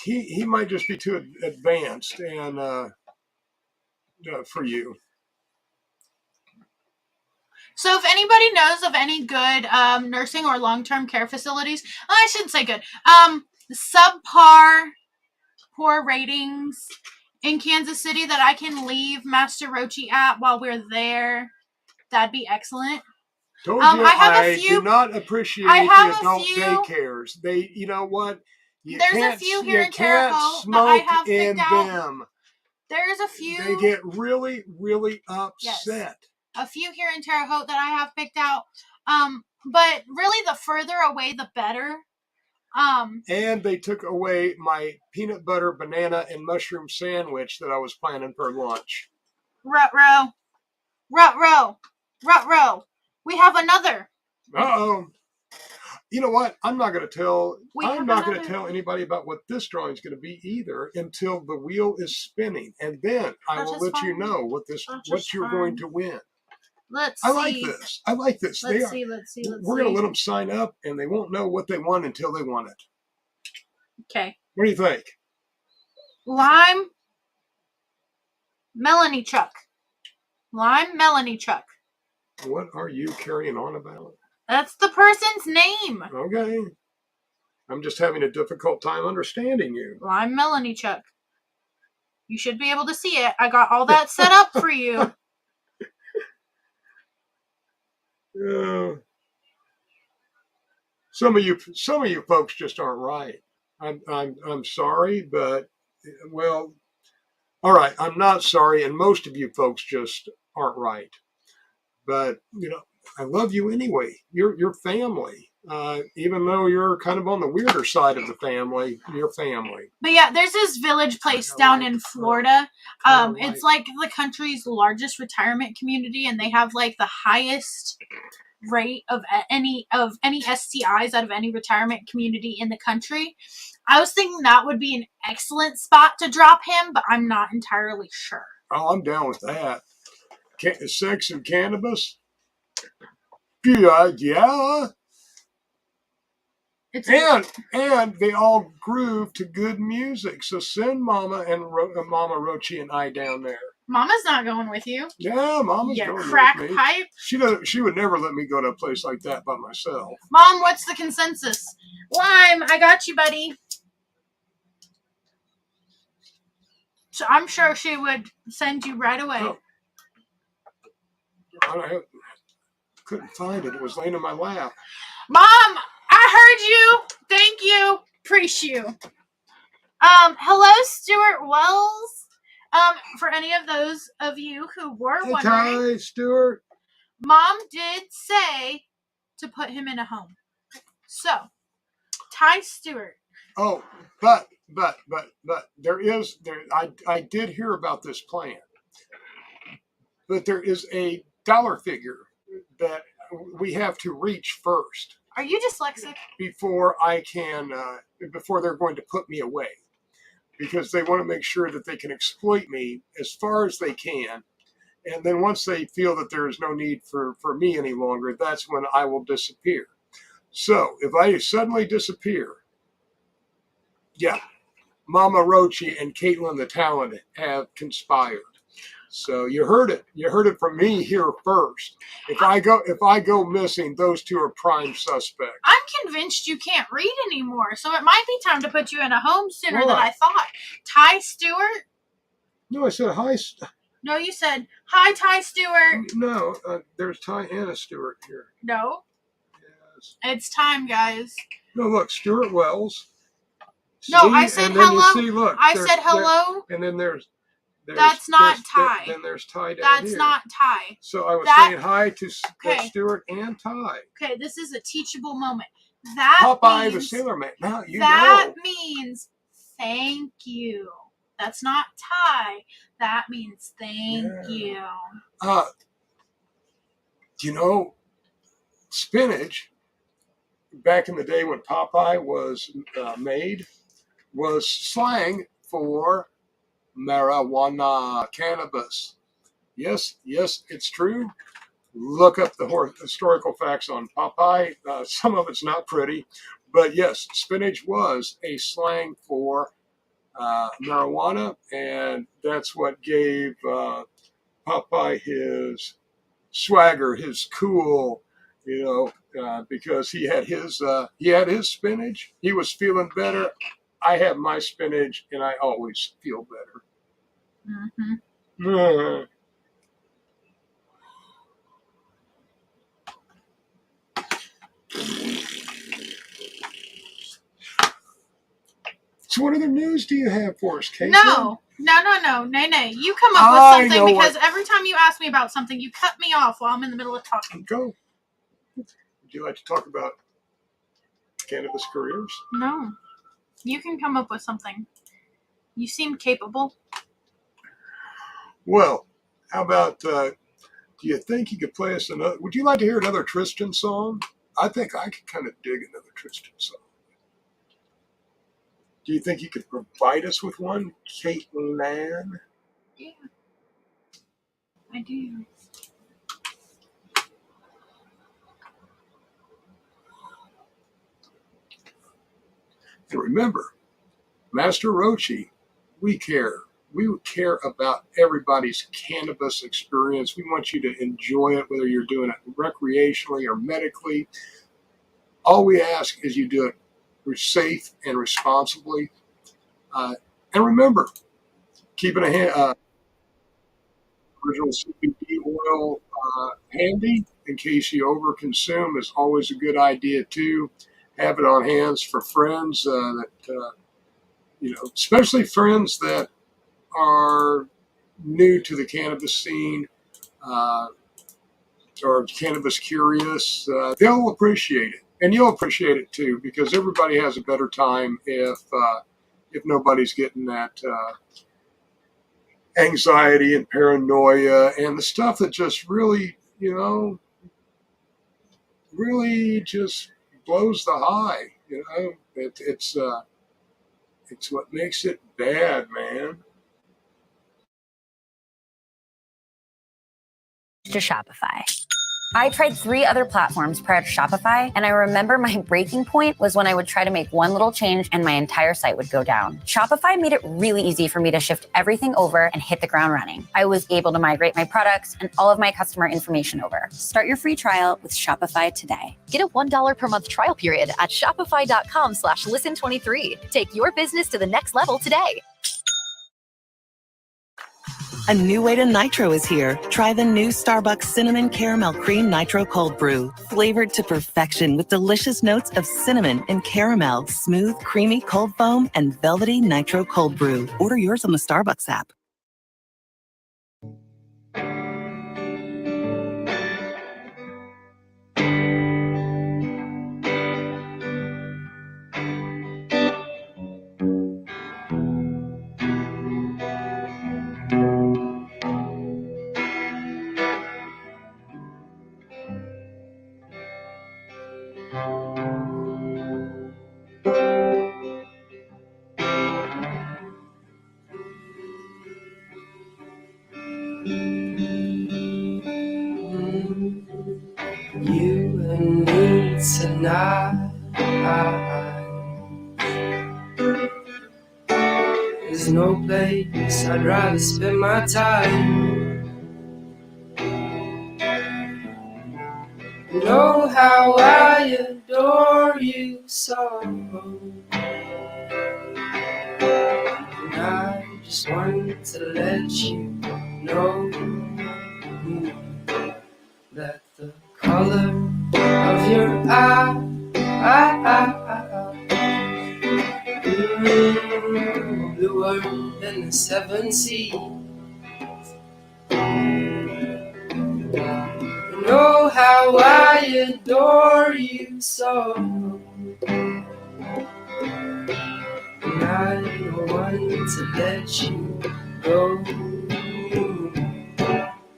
he might just be too advanced and for you. So if anybody knows of any good nursing or long-term care facilities, I shouldn't say good, subpar, poor ratings in Kansas City that I can leave Master Roachee at while we're there, that'd be excellent. Told you, I do not appreciate the adult daycares. They, you know what? There's a few here in Terre Haute that I have picked out. Them. There's a few. They get really, really upset. Yes. A few here in Terre Haute that I have picked out. But really, the further away, the better. And they took away my peanut butter, banana, and mushroom sandwich that I was planning for lunch. Ruh-roh. We have another. Uh-oh. You know what? I'm not going to tell anybody about what this drawing is going to be either until the wheel is spinning, and then I will let you know what you're going to win. Let's see. I like this. Let's see. We're going to let them sign up, and they won't know what they want until they want it. Okay. What do you think? Lime Melanie Chuck. What are you carrying on about? That's the person's name. Okay. I'm just having a difficult time understanding you. Lime Melanie Chuck. You should be able to see it. I got all that set up for you. Some of you folks just aren't right. I'm sorry, but well, all right. I'm not sorry, and most of you folks just aren't right. But I love you anyway. You're family. Even though you're kind of on the weirder side of the family, you're family. But yeah, there's this village place down in Florida. It's like the country's largest retirement community, and they have like the highest rate of any STIs out of any retirement community in the country. I was thinking that would be an excellent spot to drop him, but I'm not entirely sure. Oh, I'm down with that. Sex and cannabis? Yeah. And they all groove to good music. So send Mama and Mama Roachee and I down there. Mama's not going with you. Yeah, Mama's going crack with me. Pipe. She would never let me go to a place like that by myself. Mom, what's the consensus? Lime, I got you, buddy. So I'm sure she would send you right away. Oh. I couldn't find it. It was laying in my lap. Mom, I heard you. Thank you. Appreciate you. Hello, Stuart Wells. For any of those of you who were wondering. Hi, Stuart. Mom did say to put him in a home. So, Ty Stewart. Oh, but I did hear about this plan. but there is a dollar figure that we have to reach first. Are you dyslexic? Before I can, before they're going to put me away, because they want to make sure that they can exploit me as far as they can. And then once they feel that there is no need for me any longer, that's when I will disappear. So if I suddenly disappear, yeah, Mama Roachee and Caitlin the Talent have conspired. So you heard it. You heard it from me here first. If I go missing, those two are prime suspects. I'm convinced you can't read anymore, so it might be time to put you in a home sooner than I thought. Ty Stewart? No, I said hi. No, you said, hi, Ty Stewart. No, there's Ty Anna Stewart here. No. Yes. It's time, guys. No, look, Stuart Wells. No, I said hello. I said hello. And then there's that's not Ty. Then there's Ty down That's here. not Ty. So I was saying hi to Stuart and Ty. Okay, this is a teachable moment. That Popeye means, the Sailor Man. Now you that know. means thank you. That's not Ty. That means thank you. You know, spinach, back in the day when Popeye was made, was slang for marijuana, cannabis. Yes, it's true. Look up the historical facts on Popeye. Some of it's not pretty, but yes, spinach was a slang for marijuana, and that's what gave Popeye his swagger, his cool, because he had his spinach. He was feeling better. I have my spinach, and I always feel better. Mm-hmm. So what other news do you have for us, Kate? No. Nay. You come up with something because every time you ask me about something, you cut me off while I'm in the middle of talking. Go. Would you like to talk about cannabis careers? No. You can come up with something. You seem capable. Well, how about, do you think you could play us another, would you like to hear another Tristan song? I think I could kind of dig another Tristan song. Do you think you could provide us with one, Caitlin? Yeah. I do. And remember, Master Roachee, we care. We care about everybody's cannabis experience. We want you to enjoy it, whether you're doing it recreationally or medically. All we ask is you do it safe and responsibly. And remember, keeping a original CBD oil handy in case you overconsume is always a good idea too. Have it on hands for friends especially friends that are new to the cannabis scene or cannabis curious. They'll appreciate it, and you'll appreciate it too, because everybody has a better time if nobody's getting that anxiety and paranoia and the stuff that just really, really just blows the high. It's what makes it bad, man. To Shopify. I tried 3 other platforms prior to Shopify, and I remember my breaking point was when I would try to make one little change and my entire site would go down. Shopify made it really easy for me to shift everything over and hit the ground running. I was able to migrate my products and all of my customer information over. Start your free trial with Shopify today. Get a $1 per month trial period at shopify.com/listen23. Take your business to the next level today. A new way to nitro is here. Try the new Starbucks Cinnamon Caramel Cream Nitro Cold Brew. Flavored to perfection with delicious notes of cinnamon and caramel, smooth, creamy cold foam, and velvety Nitro Cold Brew. Order yours on the Starbucks app. You and me tonight. There's no place I'd rather spend my time. You know how I adore you so, and I just want to let you know that the color of your eye, bluer than the seven seas. You know how I adore you so, and I don't want to let you go.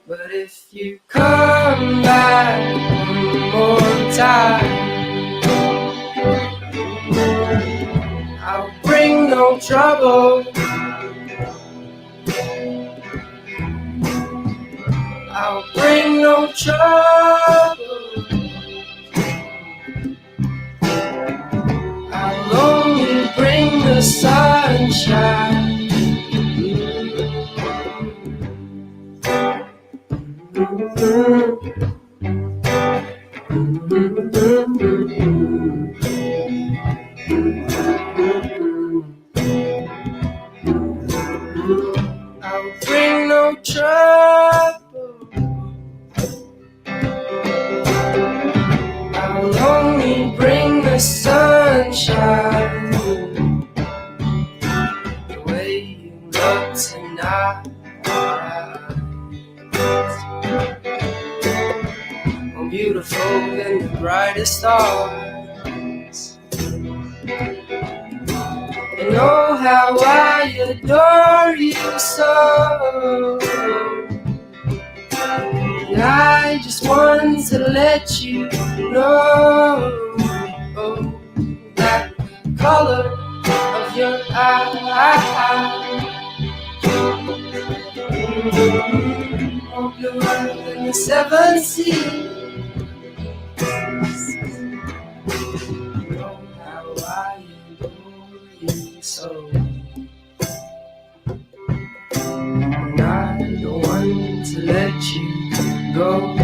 But if you come back one more time, I'll bring no trouble. I'll bring no trouble. I'll only bring the sunshine. I'll bring no trouble. I'll only bring the sunshine. The way you look tonight, more beautiful than the brightest stars. You know how I adore you so, and I just want to let you know that the color of your eye, more bluer than the seven seas. You know how I adore you so, and I don't want to let you go.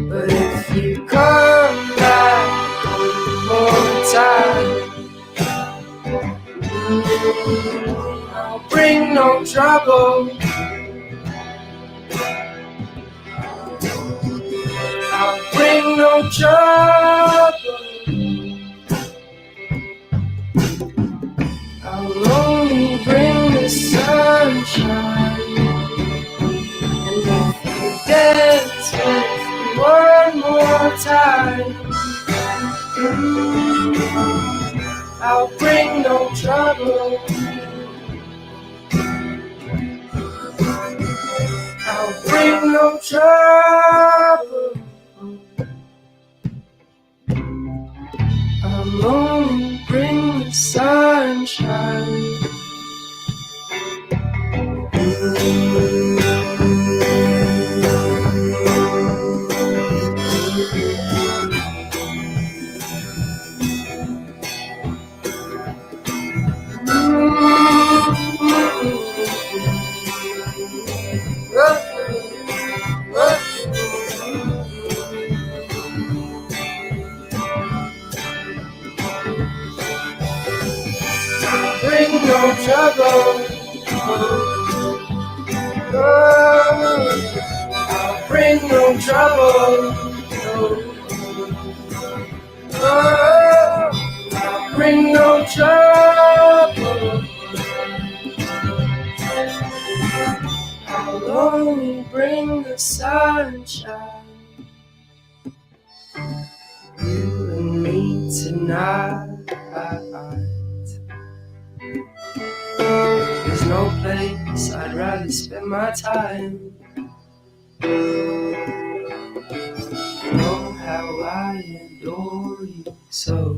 But if you come back one more time, I'll bring no trouble. I'll bring no trouble. I'll only bring the sunshine. And if you dance with me one more time, I'll bring no trouble. I'll bring no trouble. I'll only bring the sunshine. Bring no trouble. I'll bring no trouble. I'll bring no trouble. I'll only bring the sunshine. You and me tonight. There's no place I'd rather spend my time. You know how I adore you so,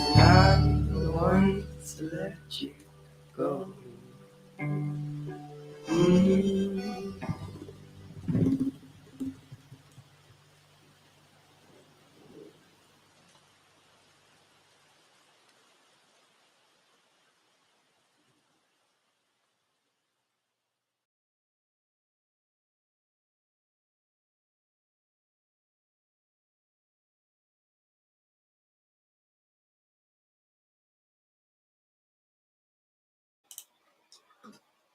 and I don't want to let you go. go.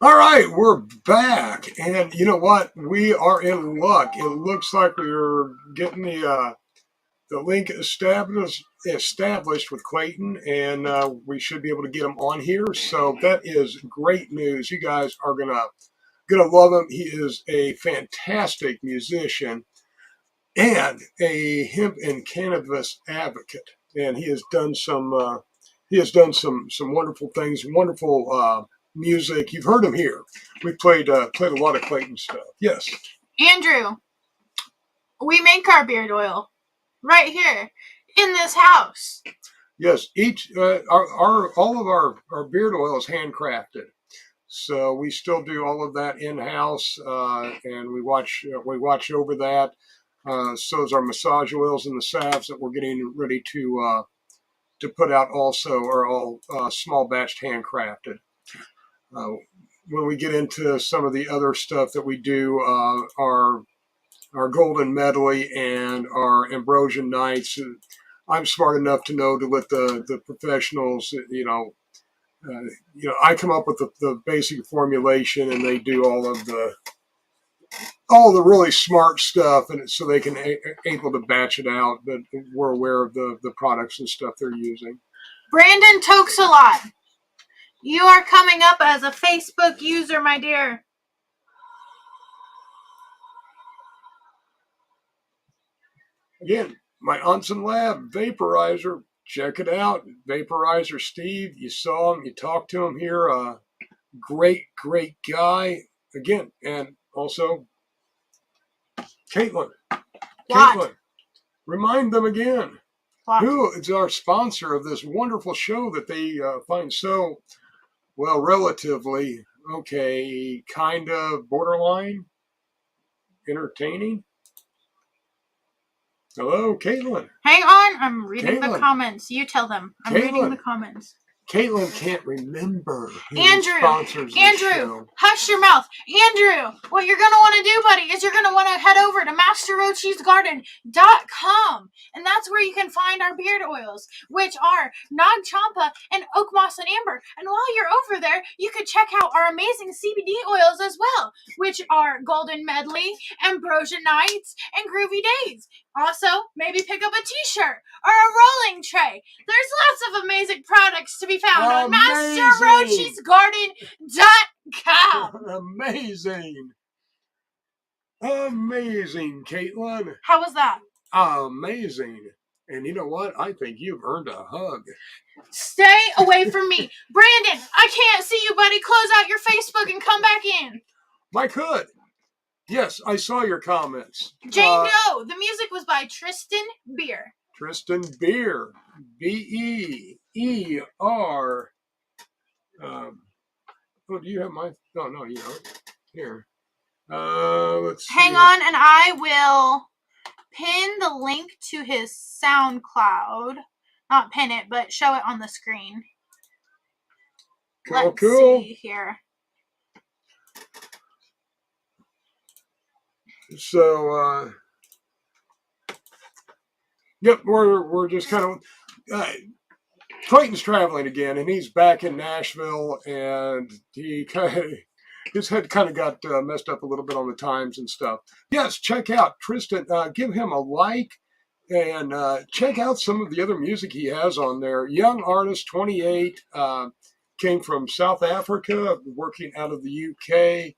All right, we're back, and you know what? We are in luck. It looks like we're getting the link established with Clayton, and we should be able to get him on here. So that is great news. You guys are gonna love him. He is a fantastic musician and a hemp and cannabis advocate, and he has done some wonderful things, wonderful music. You've heard him here. We played a lot of Clayton stuff. Yes, Andrew, we make our beard oil right here in this house. yes. Each all of our beard oil is handcrafted. So we still do all of that in house, and we watch over that. So is our massage oils and the salves that we're getting ready to put out. Also, are all small batch handcrafted. When we get into some of the other stuff that we do, our golden medley and our ambrosia nights, I'm smart enough to know to let the professionals, I come up with the basic formulation, and they do all the really smart stuff, and so they can able to batch it out. But we're aware of the products and stuff they're using. Brandon Tokes a lot. You are coming up as a Facebook user, my dear. Again, my Onsen Lab vaporizer. Check it out. Vaporizer Steve. You saw him. You talked to him here. Great guy. Again, and also Caitlin. Caitlin. Remind them again. Who is our sponsor of this wonderful show that they find so, well, relatively, okay, kind of borderline entertaining? Hello, Caitlin. Hang on, I'm reading the comments. You tell them. I'm reading the comments. Caitlin can't remember who Andrew, sponsors this show. Hush your mouth. Andrew, what you're going to want to do, buddy, is you're going to want to head over to MasterRoachee'sGarden.com, and that's where you can find our beard oils, which are Nag Champa and Oak Moss and Amber. And while you're over there, you could check out our amazing CBD oils as well, which are Golden Medley, Ambrosia Nights, and Groovy Days. Also, maybe pick up a t-shirt or a rolling tray. There's lots of amazing products to be found on MasterRoachee'sGarden.com. Amazing, Caitlin. How was that? Amazing. And you know what? I think you've earned a hug. Stay away from me. Brandon, I can't see you, buddy. Close out your Facebook and come back in. Mike Hood. Yes, I saw your comments. Jane Doe. The music was by Tristan Beer. Tristan Beer. B-E-E-R. Oh, do you have my... No, you don't. Here. Let's see. Hang on, and I will pin the link to his SoundCloud. Not pin it, but show it on the screen. Let's see here. So, yep, we're just kind of... Clayton's traveling again, and he's back in Nashville, and his head kind of got messed up a little bit on the times and stuff. Yes, check out Tristan. Give him a like, and check out some of the other music he has on there. Young artist, 28, came from South Africa, working out of the UK.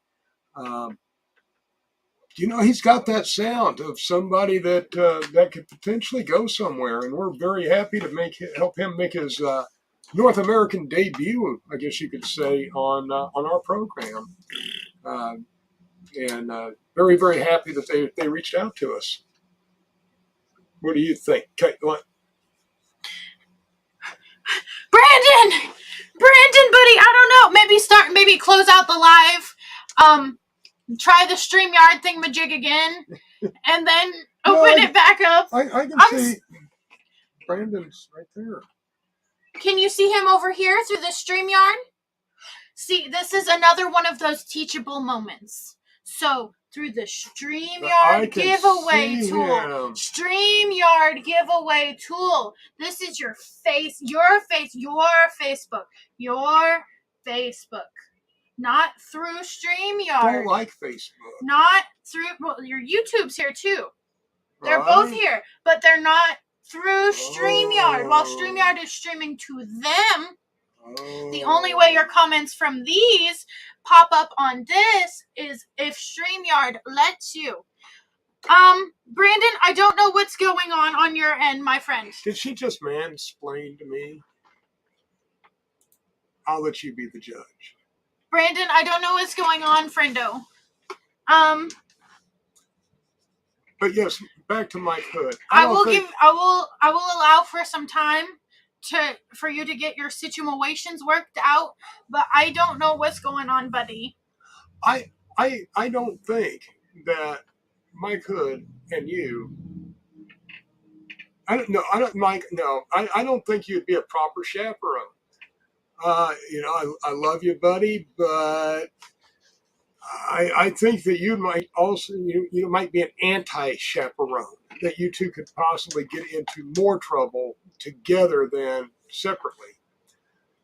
He's got that sound of somebody that could potentially go somewhere, and we're very happy to help him make his North American debut, I guess you could say, on our program. And very, very happy that they reached out to us. What do you think, Caitlin? Brandon, buddy, I don't know. maybe close out the live, try the StreamYard thingamajig again, and then open it back up. I can see Brandon's right there. Can you see him over here through the StreamYard? See, this is another one of those teachable moments. So, through the StreamYard giveaway tool. StreamYard giveaway tool. This is your Facebook. Your Facebook. Not through StreamYard. Don't like Facebook. Not through, well, your YouTube's here too. They're both here, but they're not through StreamYard. While StreamYard is streaming to them, the only way your comments from these pop up on this is if StreamYard lets you. Brandon, I don't know what's going on your end, my friend. Did she just mansplain to me? I'll let you be the judge. Brandon, I don't know what's going on, friendo. But yes, back to Mike Hood. I will allow for some time for you to get your situations worked out, but I don't know what's going on, buddy. I don't think that Mike Hood and you. I don't think you'd be a proper chaperone. I love you, buddy, but I think that you might also you might be an anti-chaperone. That you two could possibly get into more trouble together than separately.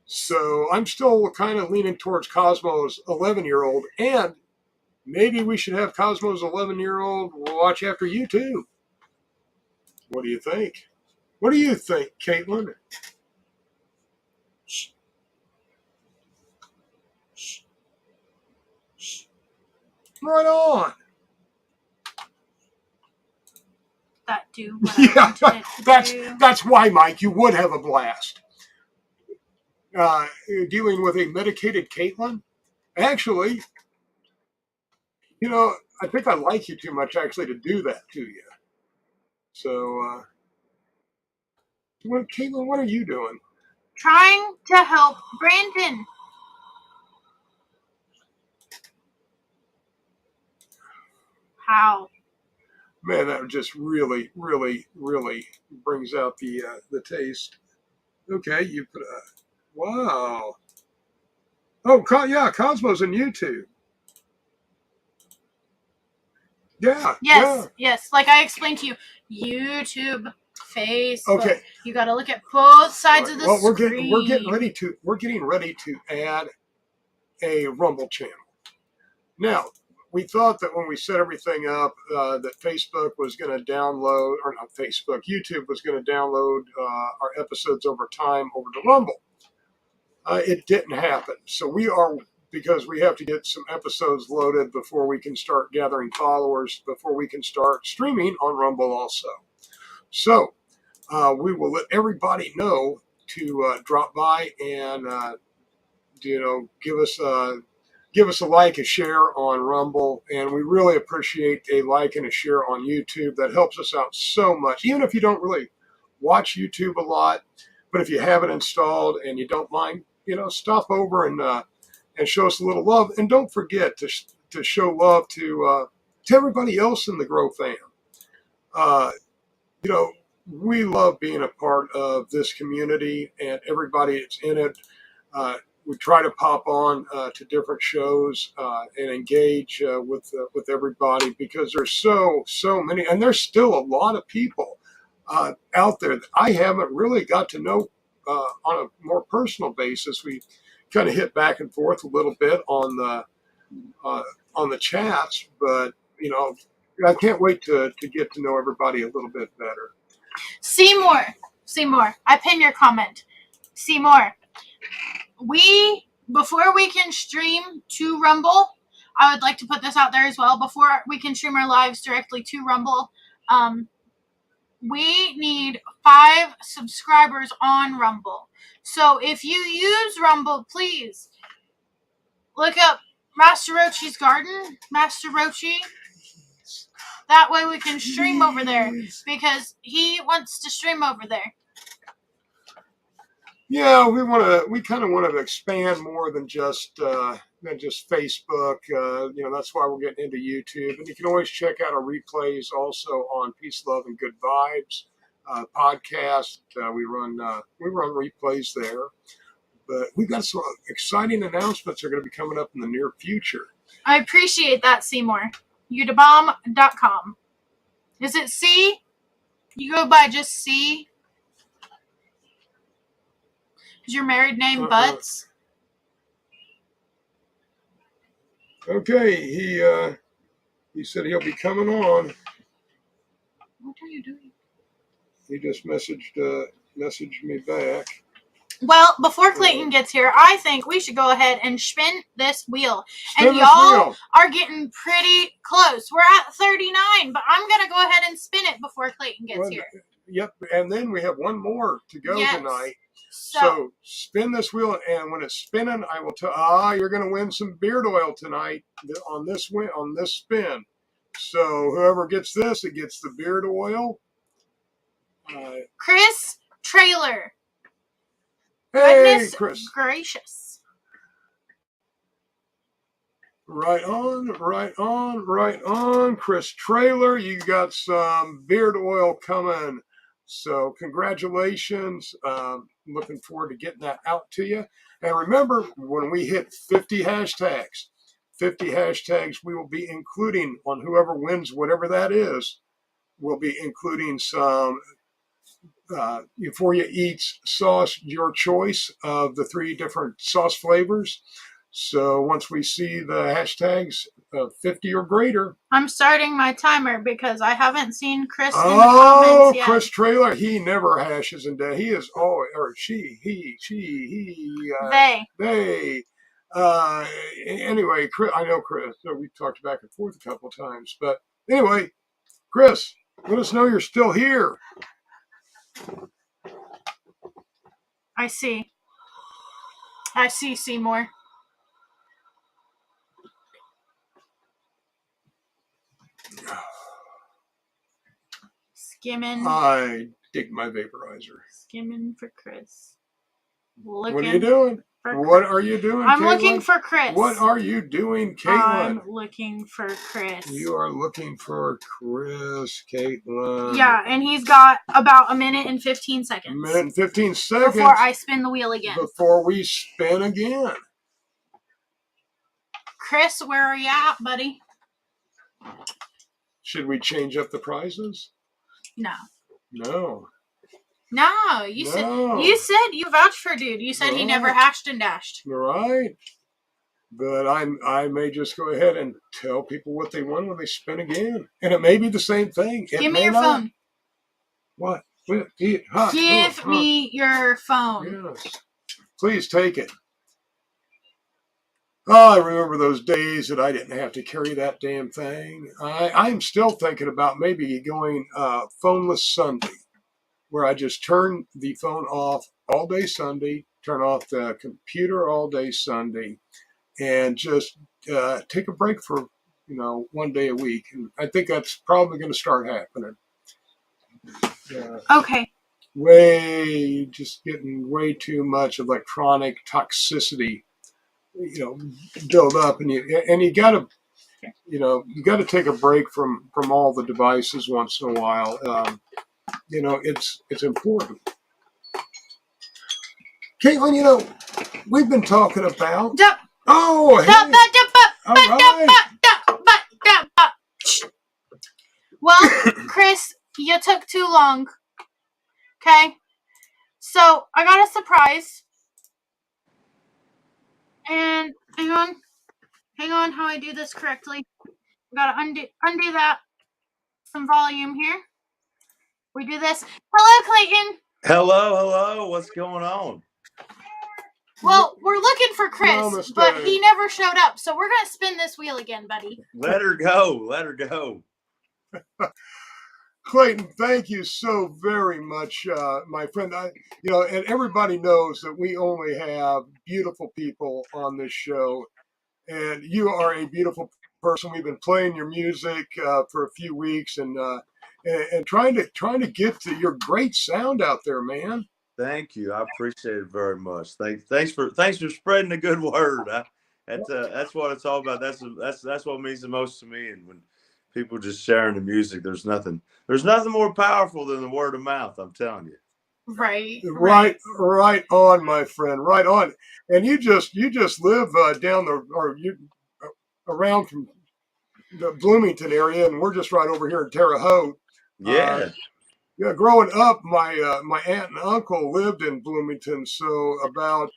So I'm still kind of leaning towards Cosmo's 11-year-old, and maybe we should have Cosmo's 11-year-old watch after you too. What do you think? What do you think, Caitlin? Shh. Shh. Shh. Right on. That do. That's why, Mike, you would have a blast. Dealing with a medicated Caitlin? Actually, I think I like you too much actually to do that to you. So, Caitlin, what are you doing? Trying to help Brandon. How? Man, that just really, really, really brings out the taste. Okay, you put wow. Oh, yeah, Cosmo's on YouTube. Yeah. Yes. Like I explained to you, YouTube, Facebook. Okay. You got to look at both sides of the screen. We're getting ready to add a Rumble channel. Now, we thought that when we set everything up, that Facebook was going to download, or not Facebook, YouTube was going to download our episodes over time over to Rumble. It didn't happen. So because we have to get some episodes loaded before we can start gathering followers, before we can start streaming on Rumble also. So we will let everybody know to drop by and, give us a like, a share on Rumble, and we really appreciate a like and a share on YouTube. That helps us out so much. Even if you don't really watch YouTube a lot, but if you have it installed and you don't mind, stop over and show us a little love. And don't forget to show love to everybody else in the Grow fam. We love being a part of this community and everybody that's in it. We try to pop on to different shows and engage with everybody because there's so many, and there's still a lot of people out there that I haven't really got to know on a more personal basis. We kind of hit back and forth a little bit on the chats, but I can't wait to get to know everybody a little bit better. Seymour, I pin your comment. Seymour. Before we can stream to Rumble, I would like to put this out there as well. Before we can stream our lives directly to Rumble, we need 5 subscribers on Rumble. So if you use Rumble, please look up Master Roachee's Garden, Master Roachee. That way we can stream over there because he wants to stream over there. Yeah, we kind of want to expand more than just Facebook. That's why we're getting into YouTube. And you can always check out our replays also on Peace, Love, and Good Vibes podcast. We run replays there. But we've got some exciting announcements that are going to be coming up in the near future. I appreciate that, Seymour. Udabomb.com. Is it C? You go by just C? Is your married name Butts? Okay, he said he'll be coming on. What are you doing? He just messaged me back. Well, before Clayton gets here, I think we should go ahead and spin this wheel. And y'all are getting pretty close. We're at 39, but I'm going to go ahead and spin it before Clayton gets here. Yep, and then we have one more to go tonight. So spin this wheel, and when it's spinning, I will tell. You're going to win some beard oil tonight on this spin. So whoever gets this, it gets the beard oil. Chris Trailer. Hey, Goodness Chris. Gracious. Right on, Chris Trailer. You got some beard oil coming. So congratulations. Looking forward to getting that out to you. And remember, when we hit 50 hashtags, we will be including on whoever wins, whatever that is, we'll be including some Euphoria Eats sauce, your choice of the 3 different sauce flavors. So once we see the hashtags 50 or greater. I'm starting my timer because I haven't seen Chris in the comments yet. Chris Trailer, he never hashes and he is always, or she, he, they. Anyway, Chris, I know Chris. So we talked back and forth a couple of times. But anyway, Chris, let us know you're still here. I see, Seymour. Skimming. I dig my vaporizer. Skimming for Chris. What are you doing? What are you doing, I'm Caitlin? looking for Chris. What are you doing, Caitlin? I'm looking for Chris. You are looking for Chris, Caitlin. Yeah, and he's got about a minute and 15 seconds. A minute and 15 seconds. Before I spin the wheel again. Before we spin again. Chris, where are you at, buddy? Should we change up the prizes? No. No, you said you vouched for dude. You said he never hashed and dashed. Right. But I may just go ahead and tell people what they won when they spin again. And it may be the same thing. Give me your phone. What? Give me your phone. Yes. Please take it. Oh, I remember those days that I didn't have to carry that damn thing. I'm still thinking about maybe going phoneless Sunday, where I just turn the phone off all day Sunday, turn off the computer all day Sunday, and just take a break for, 1 day a week. And I think that's probably going to start happening. Okay. Just getting way too much electronic toxicity, build up, and you gotta, you gotta take a break from all the devices once in a while. It's important. Caitlin, we've been talking about. All right. Well, Chris, you took too long. Okay, so I got a surprise. And hang on how I do this correctly. I gotta undo that. Some volume here. We do this. Hello, Clayton. Hello. What's going on? Well, we're looking for Chris, but he never showed up. So we're gonna spin this wheel again, buddy. Let her go. Clayton, thank you so very much, my friend. And everybody knows that we only have beautiful people on this show, and you are a beautiful person. We've been playing your music for a few weeks, and trying to get to your great sound out there, man. Thank you. I appreciate it very much. Thanks for spreading the good word. That's what it's all about. That's what means the most to me. And when people just sharing the music, there's nothing more powerful than the word of mouth. I'm telling you. Right on, my friend. Right on. And you just live down the or you around from the Bloomington area, and we're just right over here in Terre Haute. Yeah. Yeah, growing up, my aunt and uncle lived in Bloomington, so about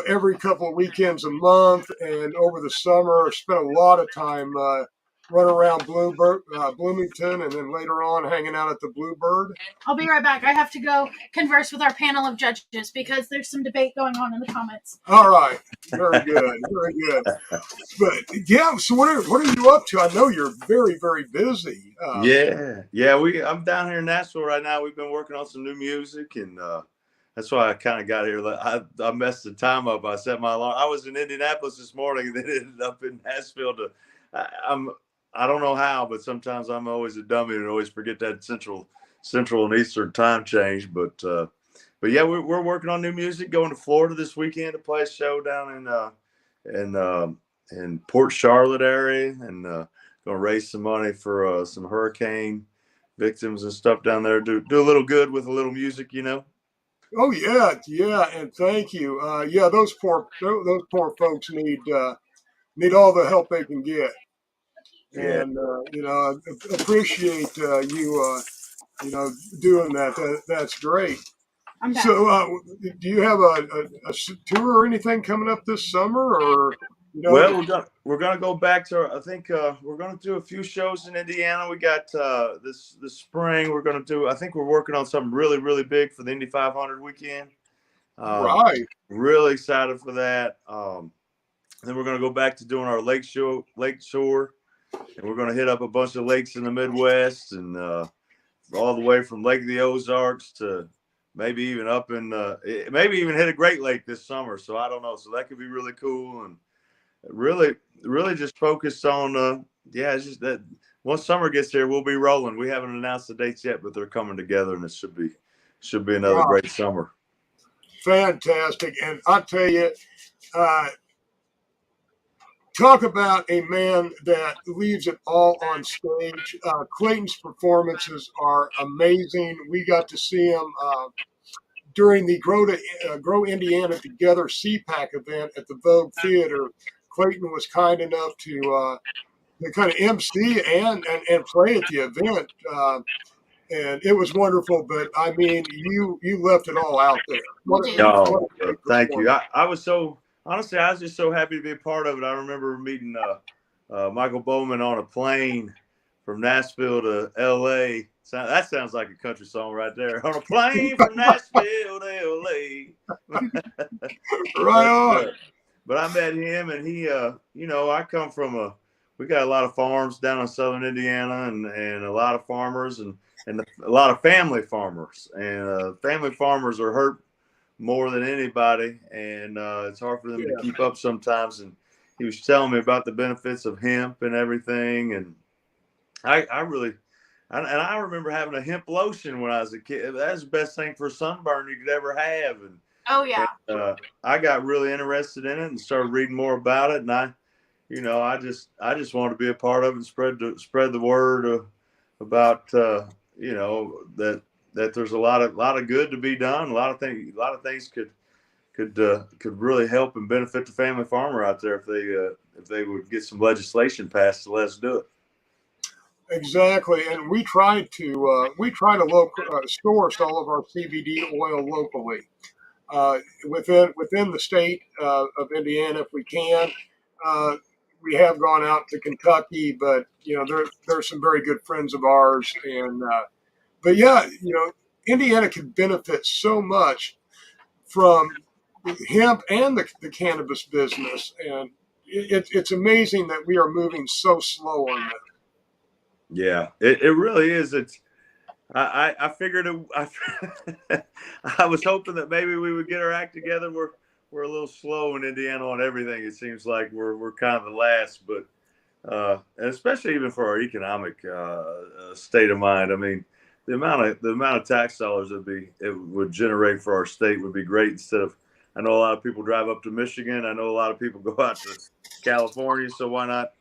every couple of weekends a month, and over the summer, I spent a lot of time running around Bloomington, and then later on hanging out at the Bluebird. I'll be right back. I have to go converse with our panel of judges because there's some debate going on in the comments. All right, very good, very good. But yeah, so what are you up to? I know you're very, very busy. Yeah. I'm down here in Nashville right now. We've been working on some new music, and that's why I kind of got here. I messed the time up. I set my alarm. I was in Indianapolis this morning, and then ended up in Nashville. I don't know how, but sometimes I'm always a dummy and always forget that Central and Eastern time change. But yeah, we're working on new music. Going to Florida this weekend to play a show down in Port Charlotte area, and going to raise some money for some hurricane victims and stuff down there. Do a little good with a little music, Oh yeah, and thank you. Yeah, those poor folks need all the help they can get, Yeah. and I appreciate doing that. That's great. So, do you have a tour or anything coming up this summer, or Well, we're gonna go back to. I think we're gonna do a few shows in Indiana. We got this spring. We're gonna do. I think we're working on something really, really big for the Indy 500 weekend. Right. Really excited for that. Then we're gonna go back to doing our lake shore, and we're gonna hit up a bunch of lakes in the Midwest, and all the way from Lake of the Ozarks to maybe even up in maybe even hit a Great Lake this summer. So I don't know. So that could be really cool, and really just focused on it's just that once summer gets here, we'll be rolling. We haven't announced the dates yet, but they're coming together, and it should be another great summer. Fantastic. And I'll tell you, talk about a man that leaves it all on stage. Clayton's performances are amazing. We got to see him during the Grow Indiana Together CPAC event at the Vogue Theater. Clayton was kind enough to kind of MC and play at the event. And it was wonderful, but I mean, you left it all out there. Thank you. I was so honestly, I was just so happy to be a part of it. I remember meeting Michael Bowman on a plane from Nashville to L.A. That sounds like a country song right there. On a plane from Nashville to L.A. Right on. But I met him, and he, I come from we got a lot of farms down in southern Indiana, and a lot of farmers, and a lot of family farmers, and family farmers are hurt more than anybody, and it's hard for them to keep up sometimes. And he was telling me about the benefits of hemp and everything, and I remember having a hemp lotion when I was a kid. That's the best thing for sunburn you could ever have. And I got really interested in it and started reading more about it, and I just wanted to be a part of it and spread the word about that there's a lot of good to be done. A lot of things could really help and benefit the family farmer out there if they would get some legislation passed. So let's do it. Exactly, and we try to source all of our CBD oil locally within the state of Indiana if we can. We have gone out to Kentucky, but there's some very good friends of ours, and but yeah, Indiana could benefit so much from hemp and the cannabis business, and it's amazing that we are moving so slow on that. Yeah, it really is. I figured I was hoping that maybe we would get our act together. We're a little slow in Indiana on everything. It seems like we're kind of the last, but and especially even for our economic state of mind. I mean, the amount of tax dollars it would generate for our state would be great. Instead of, I know a lot of people drive up to Michigan. I know a lot of people go out to California. So why not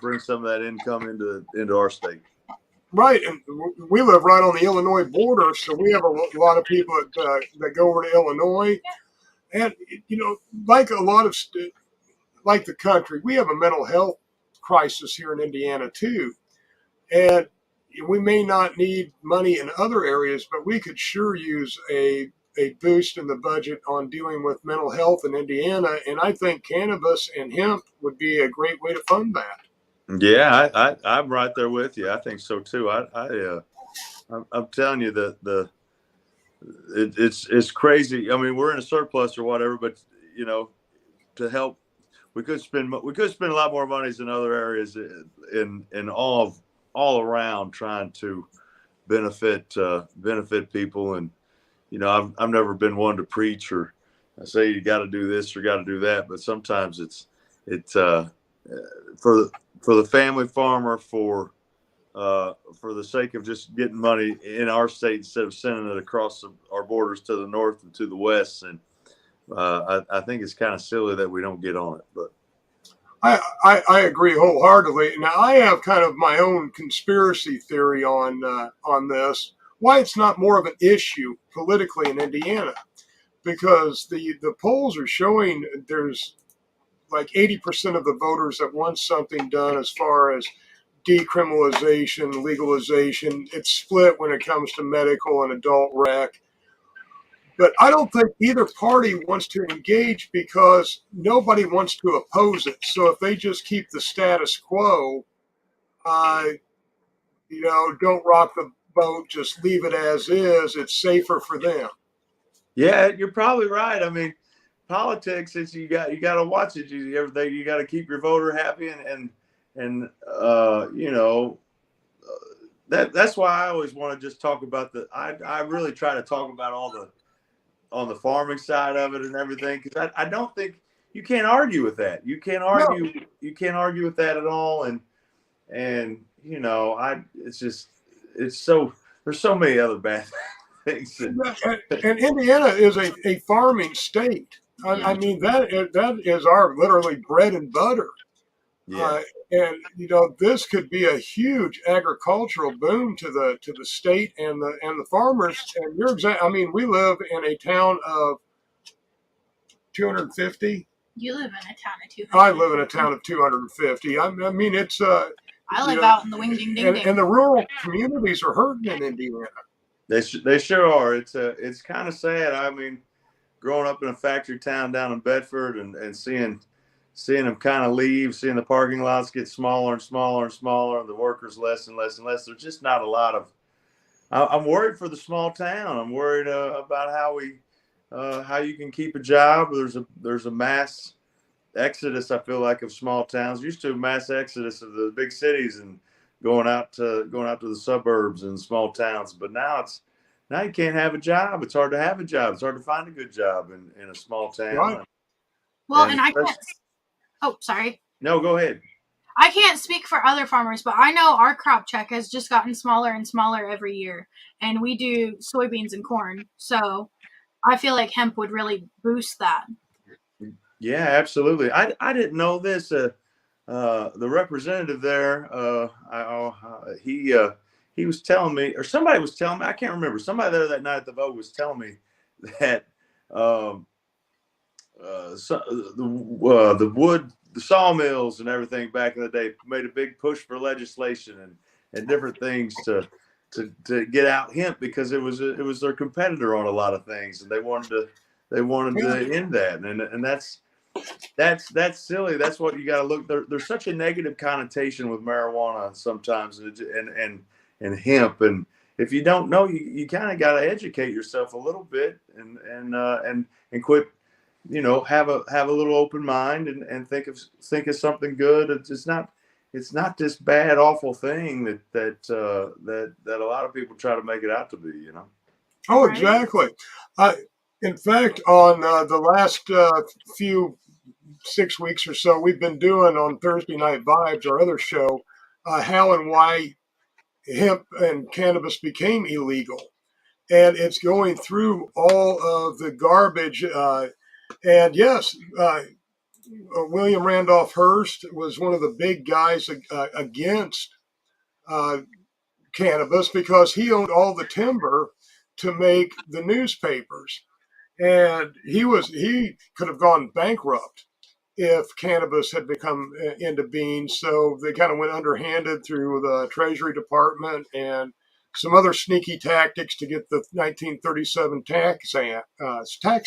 bring some of that income into our state? Right, and we live right on the Illinois border, so we have a lot of people that go over to Illinois, and like a lot of like the country, we have a mental health crisis here in Indiana too, and we may not need money in other areas, but we could sure use a boost in the budget on dealing with mental health in Indiana, and I think cannabis and hemp would be a great way to fund that. Yeah, I'm right there with you. I think so too. I'm telling you that it's crazy. I mean, we're in a surplus or whatever, but to help, we could spend a lot more money in other areas in all around trying to benefit people. And I've never been one to preach or say you got to do this or got to do that, but sometimes it's for the family farmer, for the sake of just getting money in our state instead of sending it across our borders to the north and to the west. And I think it's kind of silly that we don't get on it, but I agree wholeheartedly. Now I have kind of my own conspiracy theory on this. Why it's not more of an issue politically in Indiana, because the polls are showing there's like 80% of the voters that want something done as far as decriminalization, legalization. It's split when it comes to medical and adult rec. But I don't think either party wants to engage because nobody wants to oppose it. So if they just keep the status quo, uh, don't rock the boat, just leave it as is, it's safer for them. Yeah, you're probably right. I mean, politics is you got to watch it. You got to keep your voter happy and that's why I always want to just talk about I really try to talk about all the on the farming side of it and everything, because I don't think you can't argue with that. You can't argue. No. You can't argue with that at all. And it's so there's so many other bad things. And Indiana is a farming state. I mean that is our literally bread and butter. Yeah. And this could be a huge agricultural boom to the state and the farmers. And you're exact. I mean, we live in a town of 250. You live in a town of 250. I live in a town of 250. I mean, it's I live out in the wing ding ding ding. And the rural communities are hurting in Indiana. They sure are. It's kind of sad. I mean, growing up in a factory town down in Bedford and seeing them kind of leave, seeing the parking lots get smaller and smaller and smaller, the workers less and less and less. There's just not a lot of. I'm worried for the small town. I'm worried about how you can keep a job. There's a mass exodus, I feel like, of small towns. Used to a mass exodus of the big cities and going out to the suburbs and small towns. But now you can't have a job. It's hard to have a job. It's hard to find a good job in a small town. Right. Well, and I can't. Oh, sorry. No, go ahead. I can't speak for other farmers, but I know our crop check has just gotten smaller and smaller every year, and we do soybeans and corn. So I feel like hemp would really boost that. Yeah, absolutely. I didn't know this. The representative there, he was telling me, or somebody was telling me, I can't remember. Somebody there that night at the vote was telling me that the sawmills and everything back in the day made a big push for legislation and different things to get out hemp, because it was their competitor on a lot of things, and they wanted to end that, and that's silly. That's what you got to look. There's such a negative connotation with marijuana sometimes, and hemp, and if you don't know, you kind of got to educate yourself a little bit and quit. Have a little open mind and think of something good. It's not this bad, awful thing that a lot of people try to make it out to be. Oh, exactly. In fact, on the last few 6 weeks or so, we've been doing on Thursday Night Vibes, our other show, how and why hemp and cannabis became illegal, and it's going through all of the garbage. And yes, William Randolph Hearst was one of the big guys against uh, cannabis because he owned all the timber to make the newspapers, and he could have gone bankrupt if cannabis had become into being. So they kind of went underhanded through the Treasury Department and some other sneaky tactics to get the 1937 Tax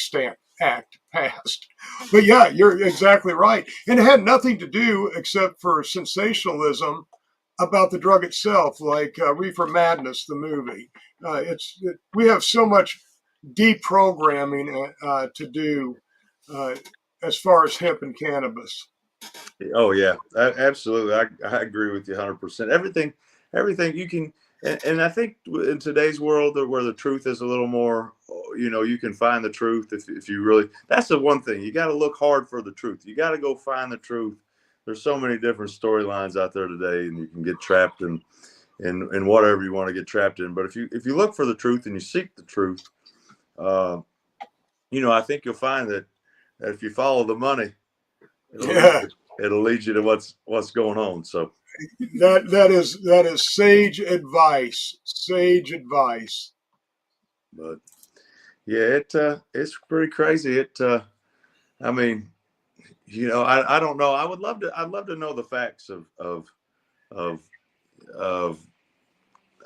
Stamp Act passed. But yeah, you're exactly right. And it had nothing to do except for sensationalism about the drug itself, like Reefer Madness, the movie. We have so much deprogramming to do uh, as far as hemp and cannabis. Oh yeah, absolutely. I agree with you 100%. Everything you can, and I think in today's world where the truth is a little more, you can find the truth if you really. That's the one thing you got to look hard for the truth. You got to go find the truth. There's so many different storylines out there today, and you can get trapped in whatever you want to get trapped in. But if you look for the truth and you seek the truth, I think you'll find that if you follow the money, it'll lead you to what's going on. So that is sage advice. Sage advice. But yeah, it's pretty crazy. I mean, I don't know. I'd love to know the facts of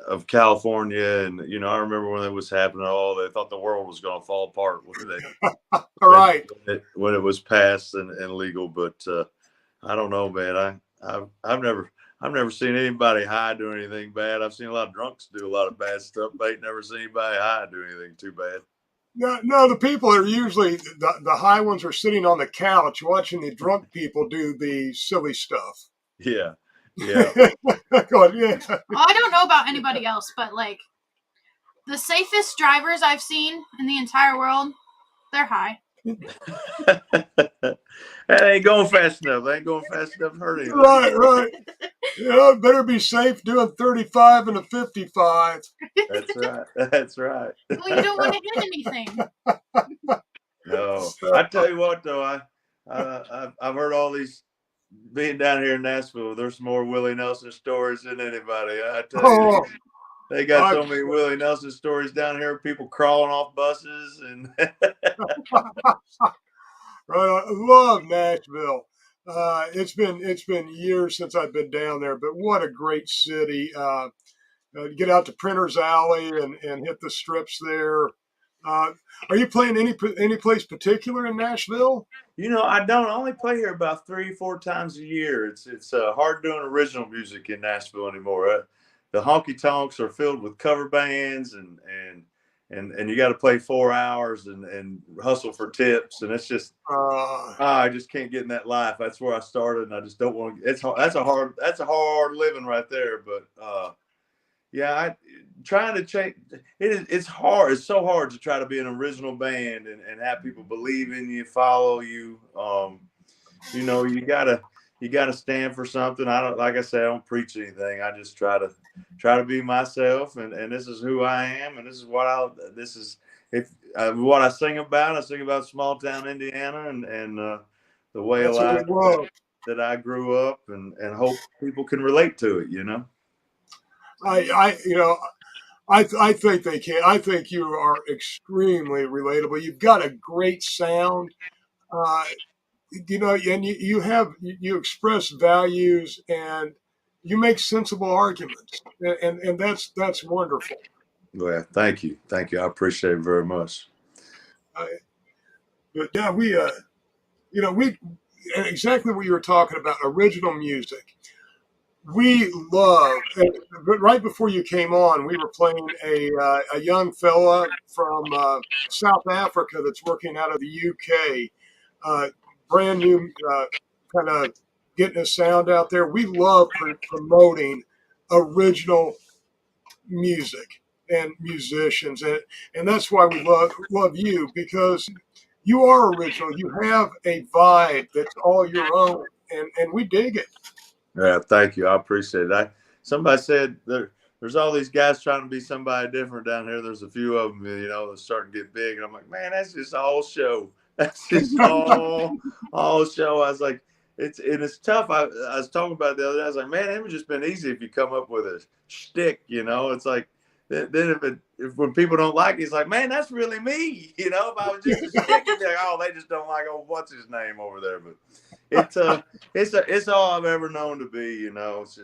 of California, and I remember when it was happening. They thought the world was going to fall apart All right. when it was passed and legal. But I don't know, man. I've never seen anybody high do anything bad. I've seen a lot of drunks do a lot of bad stuff, but I ain't never seen anybody high do anything too bad. No, the people are usually the high ones are sitting on the couch watching the drunk people do the silly stuff. Yeah. Yeah. God, yeah. I don't know about anybody else, but like the safest drivers I've seen in the entire world, they're high. That ain't going fast enough. They ain't going fast enough to hurt anything. Right. Better be safe doing 35 and a 55. That's right. Well, you don't want to hit anything. No, I tell you what, though, I've heard all these. Being down here in Nashville, there's more Willie Nelson stories than anybody. I tell you, they got so many Willie Nelson stories down here. People crawling off buses and. Right, I love Nashville. It's been years since I've been down there, but what a great city! Get out to Printer's Alley and hit the strips there. Are you playing any place particular in Nashville? I don't. I only play here about 3-4 times a year. It's hard doing original music in Nashville anymore. The honky tonks are filled with cover bands, and you got to play 4 hours and hustle for tips, and it's just I just can't get in that life. That's where I started, and I just don't want to. That's a hard living right there. But yeah, trying to change it's hard. It's so hard to try to be an original band and have people believe in you, follow you. You gotta stand for something. I don't, like I said, I don't preach anything. I just try to be myself, and this is who I am, and this is what what I sing about. I sing about small town Indiana and the way of life that I grew up, and hope people can relate to it. I think they can. I think you are extremely relatable. You've got a great sound, and you express values and you make sensible arguments, and that's wonderful. Well, thank you. I appreciate it very much. But yeah, we exactly what you were talking about, original music. We love, but right before you came on, we were playing a young fella from South Africa that's working out of the UK, brand new, kind of getting his sound out there. We love promoting original music and musicians, and that's why we love you, because you are original. You have a vibe that's all your own, and we dig it. Yeah, thank you. I appreciate it. Somebody said there's all these guys trying to be somebody different down here. There's a few of them, that's starting to get big, and I'm like, man, that's just all show. That's just all show. I was like, it's tough. I was talking about it the other day. I was like, man, it would just been easy if you come up with a shtick. It's like then if when people don't like it, it's like, man, that's really me. If I was just a shtick, it'd be like, oh, they just don't like what's his name over there. But it's all I've ever known to be. It's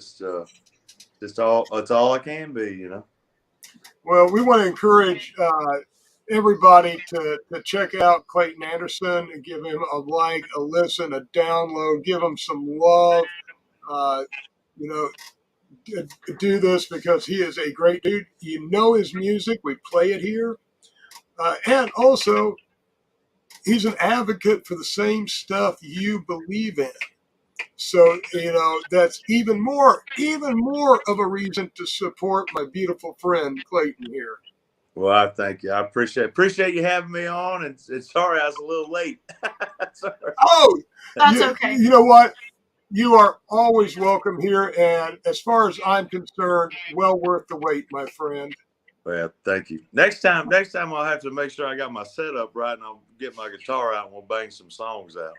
just all I can be. Well, we want to encourage everybody to check out Clayton Anderson and give him a like, a listen, a download, give him some love. Do this because he is a great dude. His music. We play it here. And also, he's an advocate for the same stuff you believe in. So, that's even more of a reason to support my beautiful friend Clayton here. Well, I thank you. I appreciate you having me on. And sorry I was a little late. Oh, that's okay. You know what? You are always welcome here. And as far as I'm concerned, well worth the wait, my friend. Well, thank you. Next time I'll have to make sure I got my setup right, and I'll get my guitar out and we'll bang some songs out.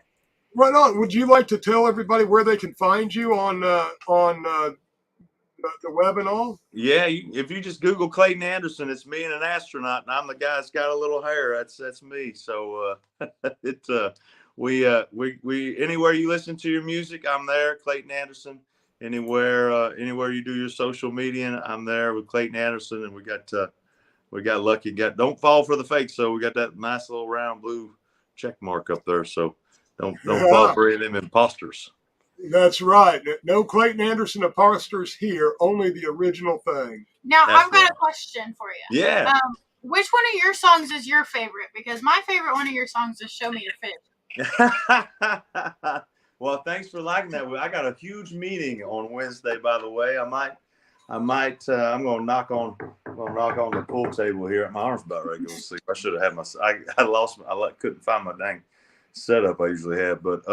Right on. Would you like to tell everybody where they can find you on the web and all? Yeah, if you just Google Clayton Anderson, it's me and an astronaut, and I'm the guy that's got a little hair. That's me. So we anywhere you listen to your music, I'm there. Clayton Anderson. Anywhere you do your social media, I'm there with Clayton Anderson, and we got lucky. Don't fall for the fake. So we got that nice little round blue check mark up there. So don't fall for any of them imposters. That's right. No Clayton Anderson imposters here. Only the original thing. Now I've got a question for you. Yeah. Which one of your songs is your favorite? Because my favorite one of your songs is "Show Me Your Fish." Well, thanks for liking that. I got a huge meeting on Wednesday, by the way. I'm going to knock on the pool table here. My arm's about ready to go to sleep. I should have had I couldn't find my dang setup I usually have. But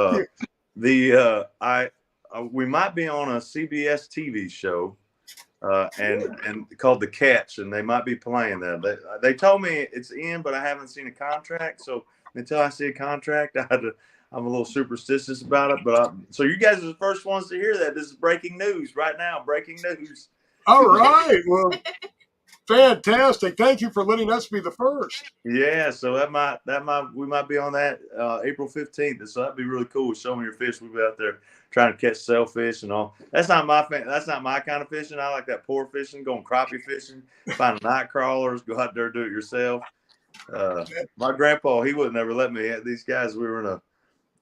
we might be on a CBS TV show and called The Catch, and they might be playing that. They told me it's in, but I haven't seen a contract. So until I see a contract, I'm a little superstitious about it, so you guys are the first ones to hear that. This is breaking news right now. Breaking news. All right. Well, fantastic. Thank you for letting us be the first. Yeah. So we might be on that April 15th. So that'd be really cool. Show Me Your Fish. We'll be out there trying to catch sailfish and all. That's not my kind of fishing. I like that poor fishing, going crappie fishing, finding night crawlers, go out there, do it yourself. My grandpa, he would never let me. These guys, we were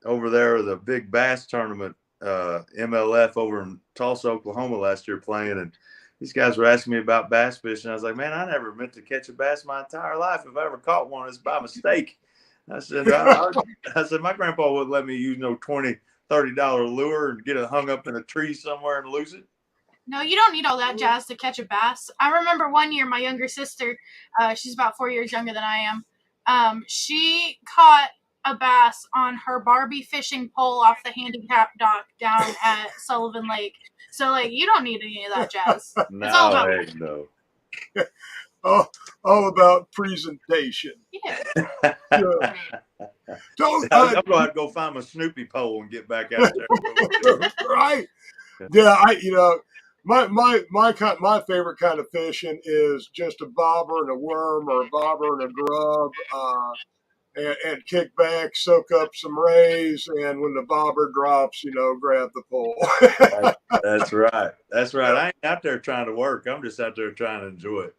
over there, the big bass tournament, MLF over in Tulsa, Oklahoma last year playing. And these guys were asking me about bass fishing. I was like, man, I never meant to catch a bass my entire life. If I ever caught one, it's by mistake. I said, my grandpa wouldn't let me use no $20, $30 lure and get it hung up in a tree somewhere and lose it. No, you don't need all that jazz to catch a bass. I remember one year my younger sister, she's about 4 years younger than I am, she caught a bass on her Barbie fishing pole off the handicap dock down at Sullivan Lake. So, you don't need any of that jazz. It's all about no. All about presentation. Yeah. So, I'm going to go find my Snoopy pole and get back out there. Right. Yeah, my favorite kind of fishing is just a bobber and a worm, or a bobber and a grub. And kick back, soak up some rays, and when the bobber drops, grab the pole. That's right. I ain't out there trying to work. I'm just out there trying to enjoy it.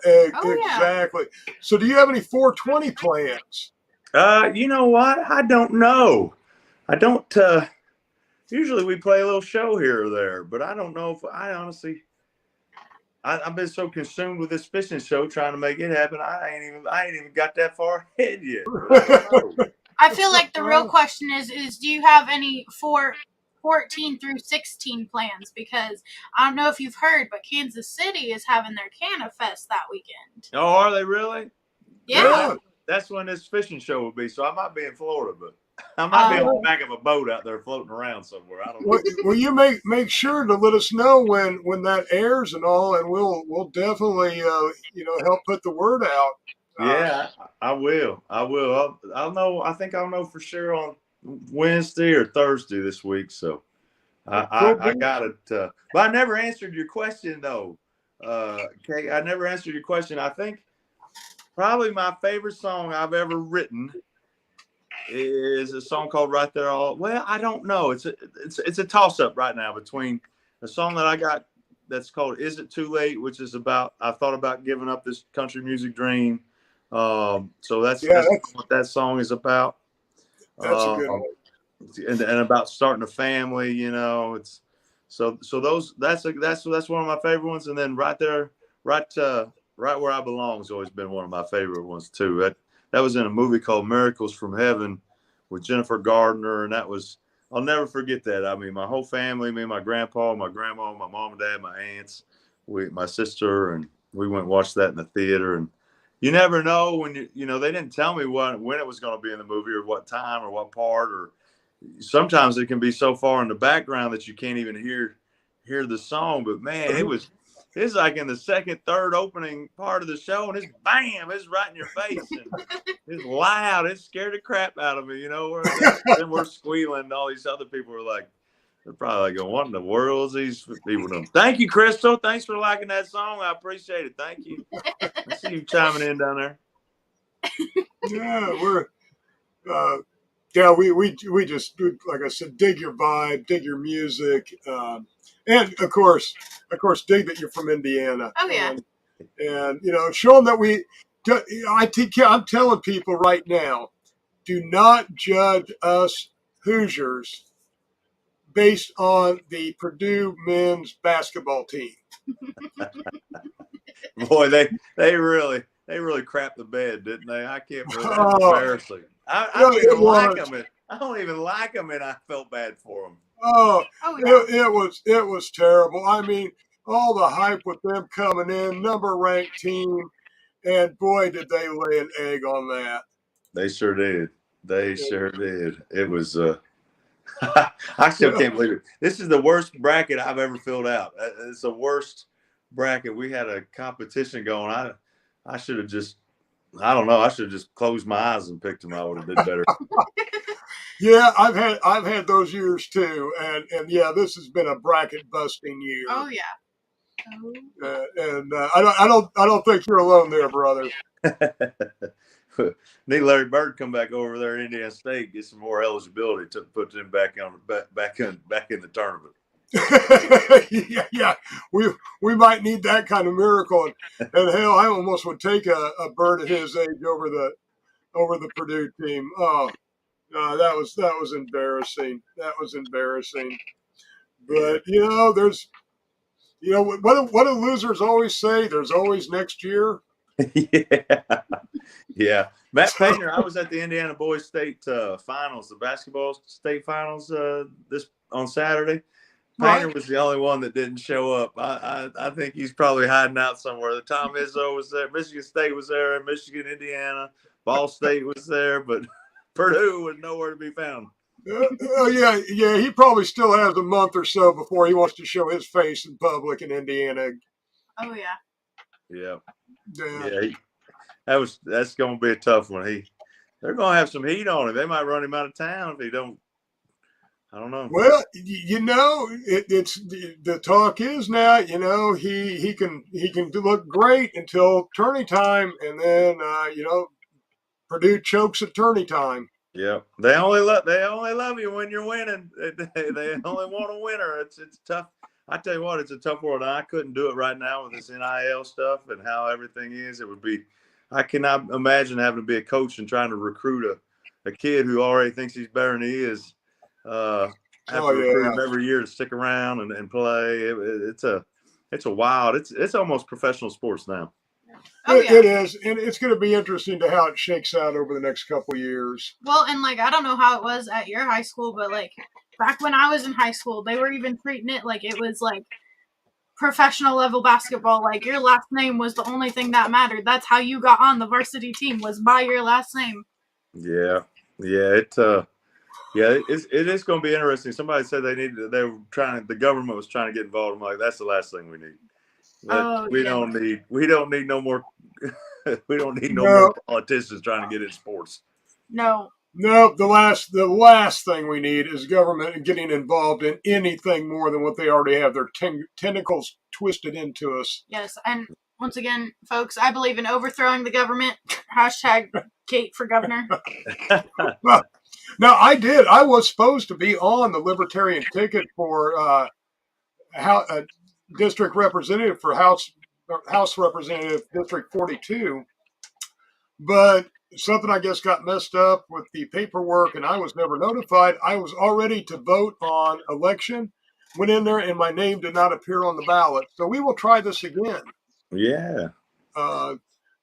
Exactly. Yeah. So do you have any 420 plans? You know what? I don't know. I don't. Usually we play a little show here or there, but I don't know if I honestly. I've been so consumed with this fishing show trying to make it happen. I ain't even got that far ahead yet. I feel like the real question is do you have any 14 through 16 plans? Because I don't know if you've heard, but Kansas City is having their Canna Fest that weekend. Oh, are they really? Yeah. that's when this fishing show will be. So I might be in Florida, but I might be on the back of a boat out there floating around somewhere. I don't know. Well, you make sure to let us know when that airs and all, and we'll definitely help put the word out. Yeah, I will. I'll know. I think I'll know for sure on Wednesday or Thursday this week. So I got it. But I never answered your question though. Okay, I never answered your question. I think probably my favorite song I've ever written is a song called "Right There All." Well, I don't know. It's a toss up right now between a song that I got that's called "Is It Too Late," which is about I thought about giving up this country music dream. So that's what that song is about. That's a good one. And about starting a family. It's so those that's one of my favorite ones. And then right there, right where I belong has always been one of my favorite ones too. That was in a movie called Miracles from Heaven with Jennifer Gardner, and I'll never forget that. I mean, my whole family, me, my grandpa, my grandma, my mom and dad, my aunts, my sister, and we went and watched that in the theater. And you never know when they didn't tell me when it was going to be in the movie or what time or what part, or sometimes it can be so far in the background that you can't even hear the song. But man, it's like in the second, third opening part of the show, and it's bam, it's right in your face, and it's loud. It scared the crap out of me, then we're squealing, and all these other people are like, they're probably like, what in the world is these people doing? Thank you, Crystal. Thanks for liking that song. I appreciate it. Thank you. I see you chiming in down there. Yeah, we just, like I said, dig your vibe, dig your music, and of course, dig that you're from Indiana. Oh yeah, and show them that I'm telling people right now, do not judge us Hoosiers based on the Purdue men's basketball team. Boy, they really crapped the bed, didn't they? I can't believe that's embarrassing. I don't even like them. I don't even like them, and I felt bad for them. It was terrible. I mean, all the hype with them coming in, number ranked team, and boy, did they lay an egg on that. They sure did. It was. I still can't believe it. This is the worst bracket I've ever filled out. It's the worst bracket. We had a competition going. I should have just. I don't know. I should have just closed my eyes and picked them. I would have did better. Yeah, I've had those years too, and yeah, this has been a bracket busting year. Oh yeah. I don't think you're alone there, brother. Need Larry Bird come back over there at Indiana State, get some more eligibility to put them back in the tournament. Yeah, we might need that kind of miracle, and hell, I almost would take a Bird at his age over the Purdue team. Oh, no, that was embarrassing. That was embarrassing. But there's. What do losers always say? There's always next year. Yeah. Matt Painter, I was at the Indiana Boys State finals, the basketball state finals this on Saturday. Painter was the only one that didn't show up. I think he's probably hiding out somewhere. The Tom Izzo was there, Michigan State was there, Michigan, Indiana, Ball State was there, but Purdue was nowhere to be found. Yeah. He probably still has a month or so before he wants to show his face in public in Indiana. Oh yeah. Yeah. That's going to be a tough one. They're going to have some heat on him. They might run him out of town if he don't. I don't know. Well, it's the talk is now. He can look great until tourney time, and then Purdue chokes at tourney time. Yeah, they only love you when you're winning. They only want a winner. It's tough. I tell you what, it's a tough world. I couldn't do it right now with this NIL stuff and how everything is. It would be. I cannot imagine having to be a coach and trying to recruit a kid who already thinks he's better than he is. Have to recruit him every year to stick around and play. It's a wild. It's almost professional sports now. It is, and it's going to be interesting to how it shakes out over the next couple of years. Well, and I don't know how it was at your high school, but back when I was in high school, they were even treating it like it was professional level basketball. Like, your last name was the only thing that mattered. That's how you got on the varsity team, was by your last name. Yeah. It is going to be interesting. Somebody said the government was trying to get involved. I'm like, that's the last thing we need. We don't need no more. We don't need no more politicians trying to get in sports. No. No, the last thing we need is government getting involved in anything more than what they already have their tentacles twisted into us. Yes, and once again, folks, I believe in overthrowing the government. Hashtag Kate for governor. Well, now, I was supposed to be on the Libertarian ticket for district representative for House Representative District 42, but something I guess got messed up with the paperwork, and I was never notified. I was all ready to vote on election, went in there, and my name did not appear on the ballot. So we will try this again. Yeah.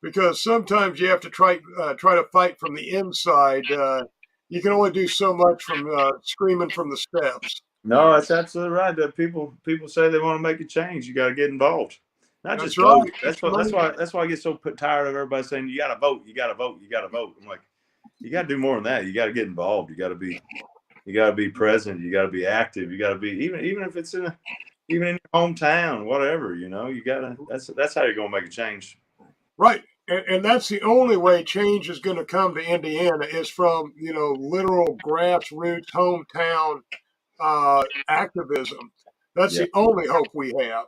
Because sometimes you have to try to fight from the inside. You can only do so much from screaming from the steps. No, that's absolutely right. That people say they want to make a change. You got to get involved. Not That's just right. vote. That's why I get so tired of everybody saying you got to vote. You got to vote. You got to vote. I'm like, you got to do more than that. You got to get involved. You got to be present. You got to be active. You got to be even if it's even in your hometown, whatever. You got to. That's how you're gonna make a change. Right. And that's the only way change is going to come to Indiana is from, literal grassroots hometown activism. That's the only hope we have.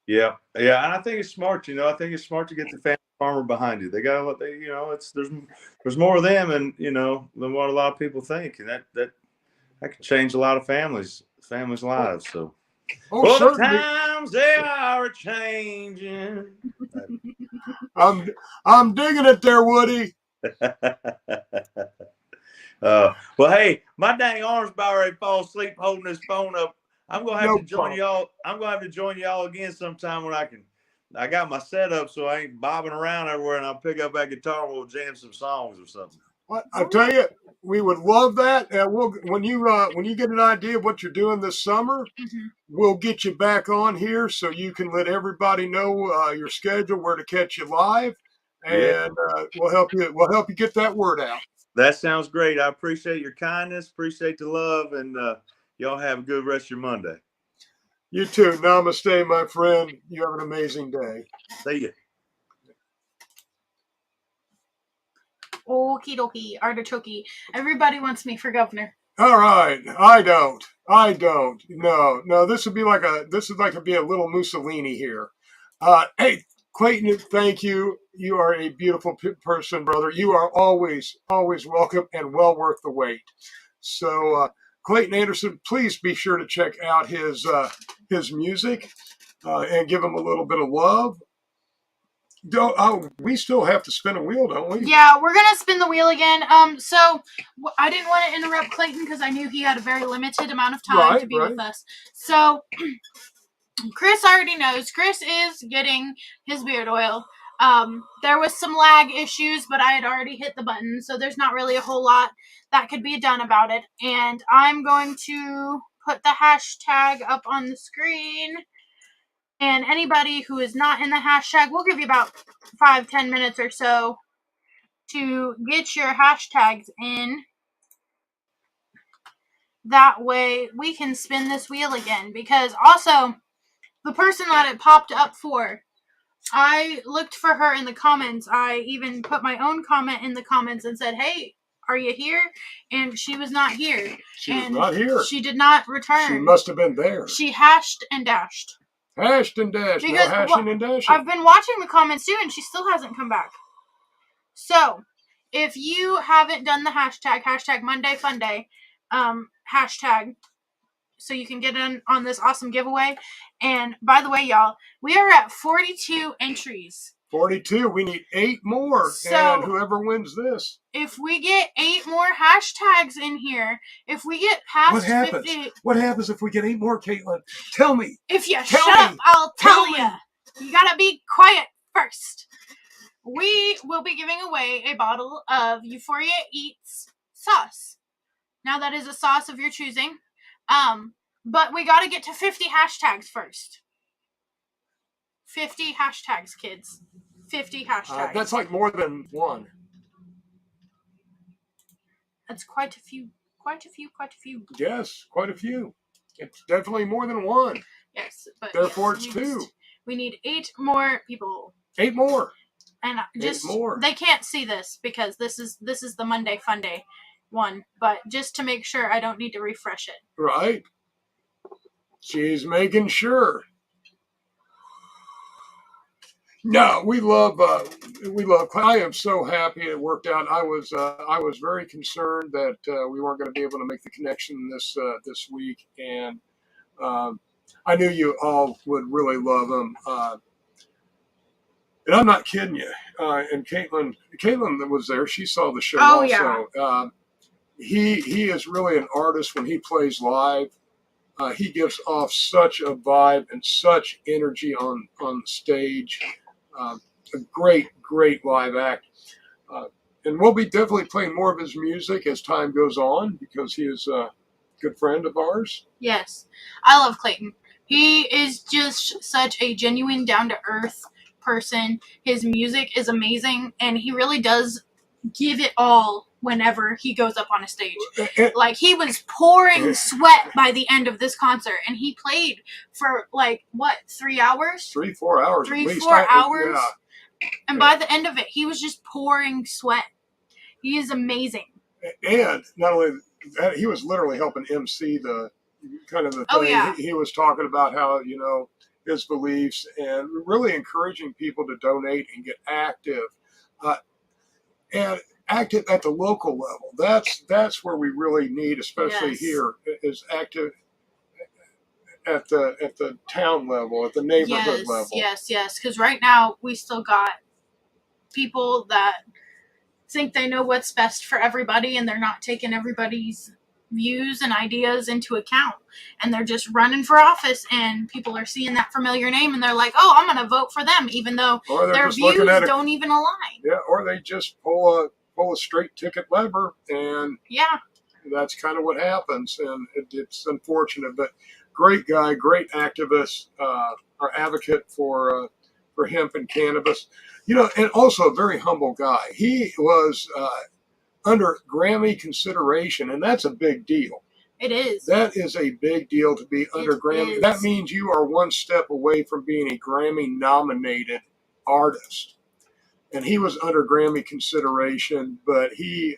Yeah, and I think it's smart. I think it's smart to get the family farmer behind you. They got what there's more of them, and than what a lot of people think, and that can change a lot of families' lives. So, the times they are changing. I'm digging it there, Woody. Well, hey, my dang arm's about ready to fall asleep holding this phone up. I'm gonna have to join y'all. I'm gonna have to join y'all again sometime when I can. I got my setup so I ain't bobbing around everywhere, and I'll pick up that guitar and we'll jam some songs or something. I tell you, we would love that. And when you get an idea of what you're doing this summer, we'll get you back on here so you can let everybody know your schedule, where to catch you live, and we'll help you. We'll help you get that word out. That sounds great. I appreciate your kindness, appreciate the love, and y'all have a good rest of your Monday. You too. Namaste, my friend. You have an amazing day. See ya. Okie dokie, artichoke. Everybody wants me for governor. All right. I don't. No. This would be like a little Mussolini here. Hey, Clayton, thank you. You are a beautiful person, brother. You are always welcome and well worth the wait. So, Clayton Anderson, please be sure to check out his music and give him a little bit of love. We still have to spin a wheel, don't we? Yeah, we're gonna spin the wheel again. So I didn't want to interrupt Clayton because I knew he had a very limited amount of time to be with us. So Chris already knows. Chris is getting his beard oil. There was some lag issues, but I had already hit the button, so there's not really a whole lot that could be done about it. And I'm going to put the hashtag up on the screen. And anybody who is not in the hashtag, we'll give you about 5-10 minutes or so to get your hashtags in. That way we can spin this wheel again. Because also, the person that it popped up for, I looked for her in the comments. I even put my own comment in the comments and said, hey, are you here? And she was not here. She was not here. She did not return. She must have been there. She hashed and dashed. Hashed and dashed. Because, no hashing and dashing. I've been watching the comments too, and she still hasn't come back. So, if you haven't done the hashtag Monday Fun Day, hashtag, so you can get in on this awesome giveaway. And by the way, y'all, we are at 42 entries. 42. We need 8 more. So, and whoever wins this. If we get 8 more hashtags in here, if we get past 50... What happens if we get 8 more, Caitlin? Tell me. If you shut up, I'll tell you. You gotta be quiet first. We will be giving away a bottle of Euphoria Eats sauce. Now, that is a sauce of your choosing. But we gotta get to 50 hashtags first. 50 hashtags, kids. 50 hashtags. That's like more than one. That's quite a few. Yes, quite a few. It's definitely more than one. Yes, but therefore it's 2. We need 8 more people. 8 more. And just they can't see this because this is the Monday Fun Day one, but just to make sure I don't need to refresh it. Right. She's making sure. No, we love. I am so happy it worked out. I was very concerned that we weren't going to be able to make the connection this week, and I knew you all would really love him. And I'm not kidding you. And Caitlin that was there, she saw the show also. Yeah. He is really an artist when he plays live. He gives off such a vibe and such energy on the stage. A great live act. And we'll be definitely playing more of his music as time goes on because he is a good friend of ours. Yes. I love Clayton. He is just such a genuine, down-to-earth person. His music is amazing, and he really does give it all whenever he goes up on a stage. Like, he was pouring sweat by the end of this concert, and he played for 3 hours? 3-4 hours. 3-4 hours. Yeah. And by the end of it, he was just pouring sweat. He is amazing. And not only that, he was literally helping MC the kind of the thing. Oh, yeah. He was talking about how, his beliefs and really encouraging people to donate and get active. And active at the local level. That's where we really need, especially here, is active at the town level, at the neighborhood level. Yes. Because right now we still got people that think they know what's best for everybody, and they're not taking everybody's views and ideas into account, and they're just running for office, and people are seeing that familiar name and they're like, oh, I'm gonna vote for them, even though their views don't even align. Yeah, or they just pull a straight ticket lever, and that's kind of what happens, and it's unfortunate. But great guy, great activist, our advocate for hemp and cannabis, and also a very humble guy. He was under Grammy consideration, and that's a big deal. It is. That is a big deal to be under Grammy. That means you are one step away from being a Grammy-nominated artist. And he was under Grammy consideration, but he,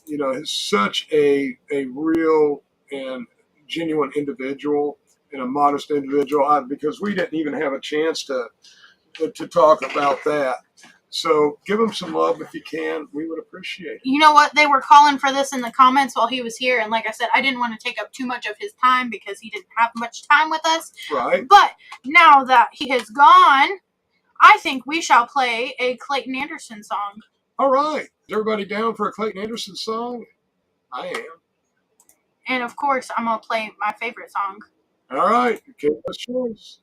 is such a real and genuine individual and a modest individual, because we didn't even have a chance to talk about that. So give him some love if you can. We would appreciate it. You know what? They were calling for this in the comments while he was here. And like I said, I didn't want to take up too much of his time because he didn't have much time with us. Right. But now that he has gone, I think we shall play a Clayton Anderson song. All right. Is everybody down for a Clayton Anderson song? I am. And of course, I'm going to play my favorite song. All right. Kayla's choice.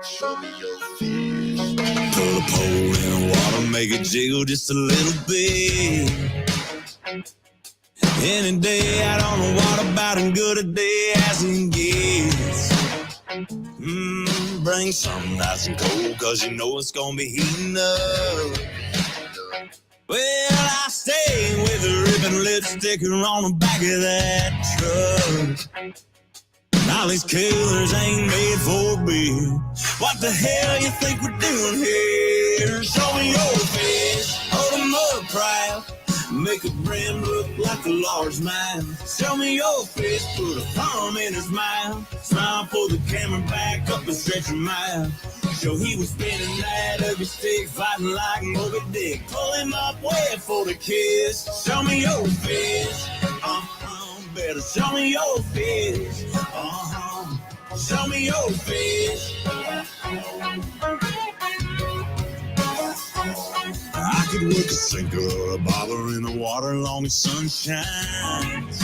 Show me your fish. Pull a pole in the water, make it jiggle just a little bit. Any day out on the water, about as good a day as it gets. Bring something nice and cold, cause you know it's gonna be heating up. Well, I stay with the ribbon lipstick on the back of that truck. Now these killers ain't made for beer. What the hell you think we're doing here? Show me your fish, hold 'em up proud. Make a brim look like a large man. Show me your fish, put a thumb in his mouth. Smile, pull the camera back up and stretch him out. So he was spinning that ugly stick, fighting like Moby Dick. Pull him up, wait for the kiss. Show me your fish, better show me your fish, show me your fish. I could work a sinker or a bobber in the water long as sun shines.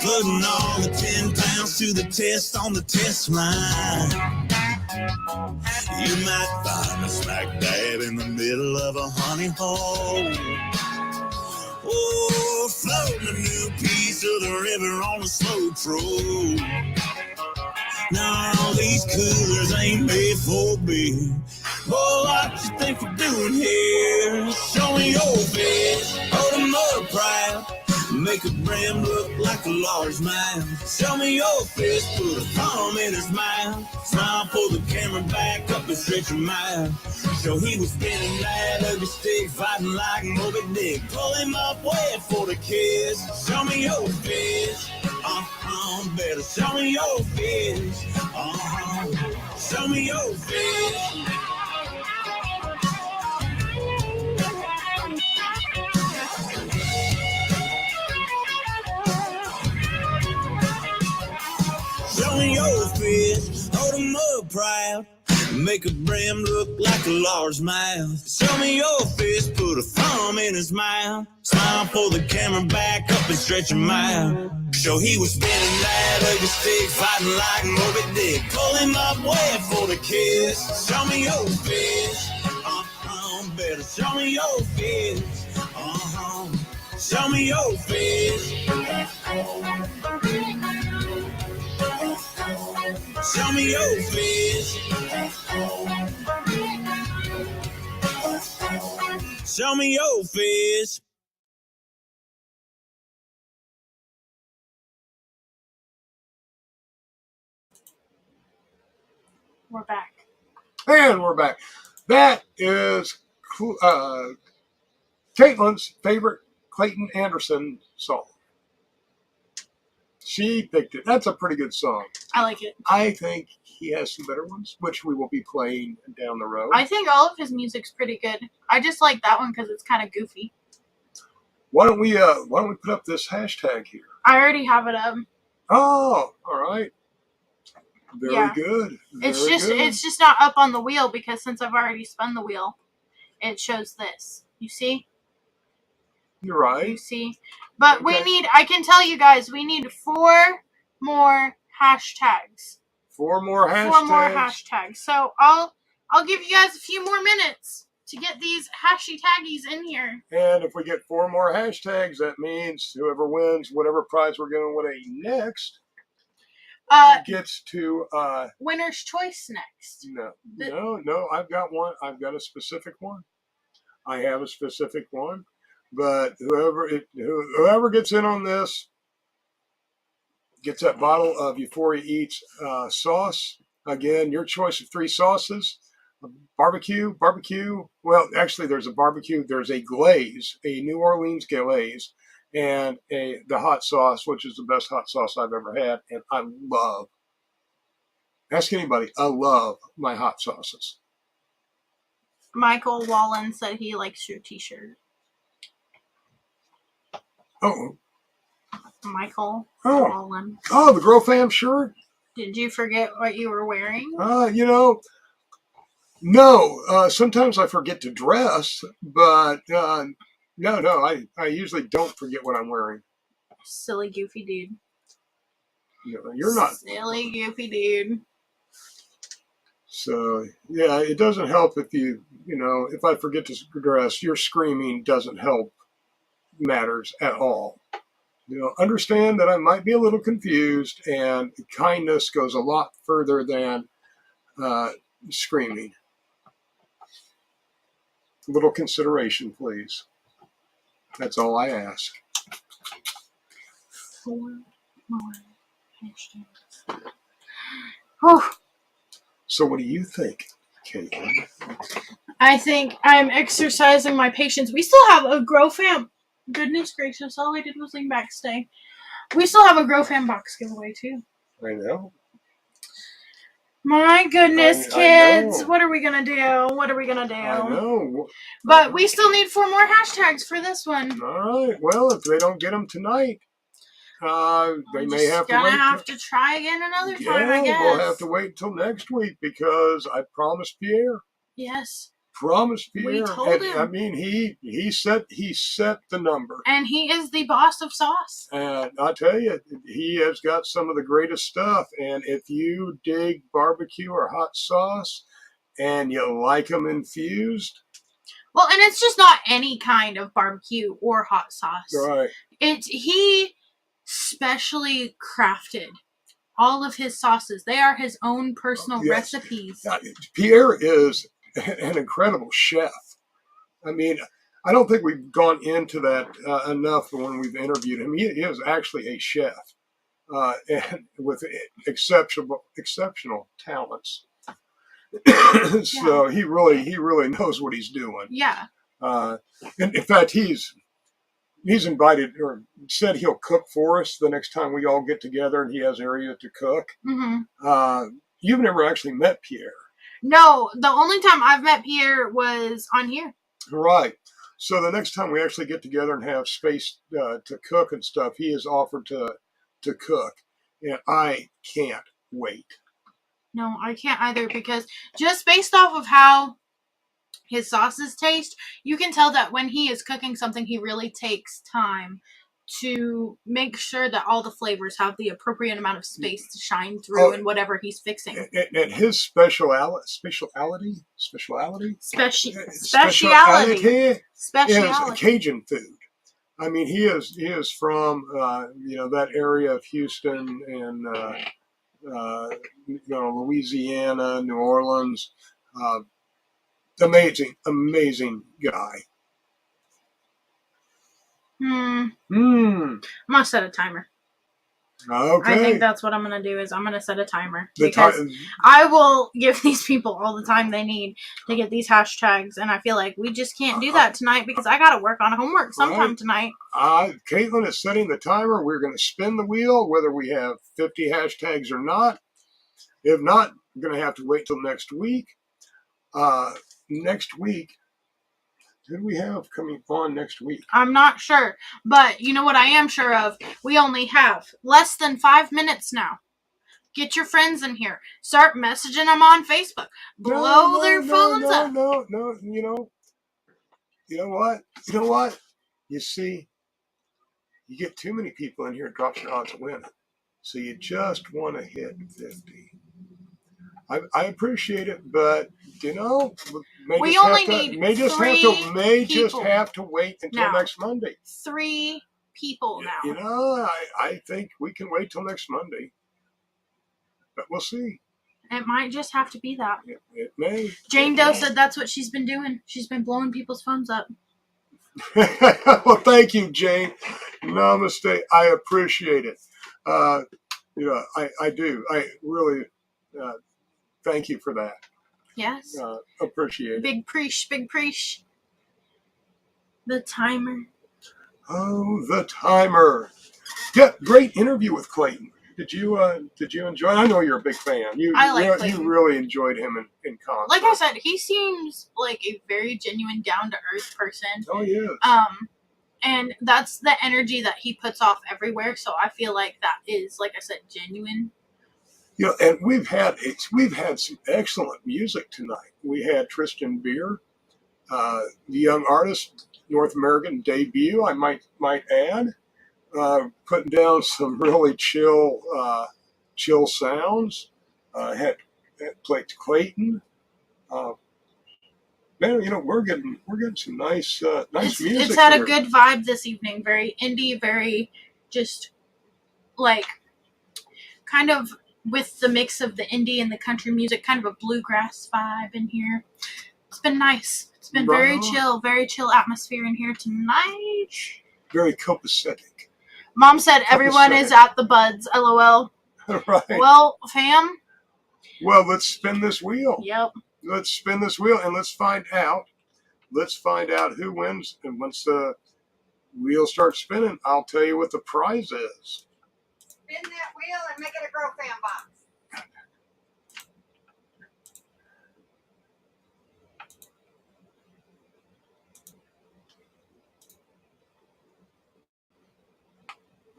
putting all the 10 pounds to the test on the test line. You might find me smack dab in the middle of a honey hole. Oh, floating a new piece of the river on a slow troll. Now all these coolers ain't made for beer. Boy, what you think we're doing here? Show me your face, hold 'em up proud. Make a brim look like a large mouth. Show me your fist, put a thumb in his mouth. Smile, pull the camera back up and stretch your mouth. So he was spinning that ugly stick, fighting like Moby Dick. Pull him up, wait for the kiss. Show me your fist. Better show me your fist. Show me your fist. Show me your fist, hold 'em up proud. Make a brim look like a large mouth. Show me your fist, put a thumb in his mouth. Smile, pull the camera back up and stretch your mouth. So he was spinning that ugly stick, fighting like Moby Dick. Pull him up, wait for the kiss. Show me your fist. Better show me your fist. Show me your fist. Show me your fist. Show me your fist. We're back. And we're back. That is Caitlin's favorite Clayton Anderson song. She picked it. That's a pretty good song. I like it. I think he has some better ones, which we will be playing down the road. I think all of his music's pretty good. I just like that one because it's kind of goofy. Why don't we put up this hashtag here? I already have it up. Oh, all right. Very good. It's just not up on the wheel because since I've already spun the wheel, it shows this. You see? You're right. You see? But okay. I can tell you guys, we need 4 more hashtags. 4 more hashtags. 4 more hashtags. So I'll give you guys a few more minutes to get these hashy taggies in here. And if we get 4 more hashtags, that means whoever wins whatever prize we're giving away next gets to winner's choice next. No. I've got one. I've got a specific one. I have a specific one. But whoever gets in on this gets that bottle of Euphoria Eats sauce. Again, your choice of 3 sauces. Barbecue. Well, actually, there's a barbecue. There's a glaze, a New Orleans glaze, and the hot sauce, which is the best hot sauce I've ever had. And I love, ask anybody, I love my hot sauces. Michael Wallen said he likes your t-shirt. Oh. Michael Wallen. Oh, the Grow Fam shirt? Did you forget what you were wearing? No. Sometimes I forget to dress, but no. I usually don't forget what I'm wearing. Silly, goofy dude. No, you're not. Silly, goofy dude. So, yeah, it doesn't help if if I forget to dress, your screaming doesn't help matters at all. Understand that I might be a little confused, and kindness goes a lot further than screaming. A little consideration, please. That's all I ask. 4 more hashtags. Oh. So what do you think, Caitlin? I think I'm exercising my patience. We still have a Grow Fam. Goodness gracious, all I did was lean back, stay. We still have a Grow Fam box giveaway, too. I know. My goodness, kids. What are we going to do? I know. But we still need 4 more hashtags for this one. All right. Well, if they don't get them tonight, they may have to wait. We're going to have to try again another time, I guess. We'll have to wait until next week because I promised Pierre. Yes. promised Pierre. We told him. I mean, he set the number. And he is the boss of sauce. And I tell you, he has got some of the greatest stuff. And if you dig barbecue or hot sauce and you like them infused. Well, and it's just not any kind of barbecue or hot sauce. Right. He specially crafted all of his sauces. They are his own personal recipes. Pierre is an incredible chef. I mean, I don't think we've gone into that enough when we've interviewed him. He is actually a chef and with exceptional talents. So he really knows what he's doing. Yeah. And in fact, he's invited or said he'll cook for us the next time we all get together, and he has area to cook. Mm-hmm. You've never actually met Pierre. No, the only time I've met Pierre was on here. Right. So the next time we actually get together and have space to cook and stuff, he has offered to cook, and I can't wait. No, I can't either, because just based off of how his sauces taste, you can tell that when he is cooking something, he really takes time to make sure that all the flavors have the appropriate amount of space to shine through in whatever he's fixing. And his speciality is Cajun food. I mean, he is from that area of Houston and Louisiana, New Orleans. Amazing guy. I'm gonna set a timer. Okay. I think that's what I'm gonna do. Is I'm gonna set a timer because I will give these people all the time they need to get these hashtags, and I feel like we just can't do that tonight because I gotta work on homework sometime tonight. Caitlin is setting the timer. We're gonna spin the wheel, whether we have 50 hashtags or not. If not, we're gonna have to wait till next week. Next week. Who do we have coming on next week? I'm not sure. But you know what I am sure of? We only have less than 5 minutes now. Get your friends in here. Start messaging them on Facebook. Blow their phones up. No. You know what? You see, you get too many people in here, it drops your odds of winning. So you just want to hit 50. I appreciate it, but may just have to wait until next Monday. 3 people now. I think we can wait till next Monday, but we'll see. It might just have to be that. It may. Jane Doe said that's what she's been doing. She's been blowing people's phones up. Well, thank you, Jane. Namaste. I appreciate it. I do. I really. Thank you for that. Yes. Appreciate it. Big preach. The timer. Oh, the timer. Yeah, great interview with Clayton. Did you enjoy it? I know you're a big fan. I like Clayton. You really enjoyed him in concert. Like I said, he seems like a very genuine, down-to-earth person. Oh, yes. And that's the energy that he puts off everywhere. So I feel like that is, like I said, genuine. And we've had some excellent music tonight. We had Tristan Beer, the young artist, North American debut, I might add, putting down some really chill sounds. Had played Clayton. Man, we're getting some nice music. It's had a good vibe this evening. Very indie, very just like kind of with the mix of the indie and the country music, kind of a bluegrass vibe in here. It's been nice. It's been very chill atmosphere in here tonight. Very copacetic. Mom said everyone is at the buds, LOL. Right. Well, fam. Well, let's spin this wheel. Yep. Let's spin this wheel and let's find out who wins. And once the wheel starts spinning, I'll tell you what the prize is. Spin that wheel and make it a Grow Fan box.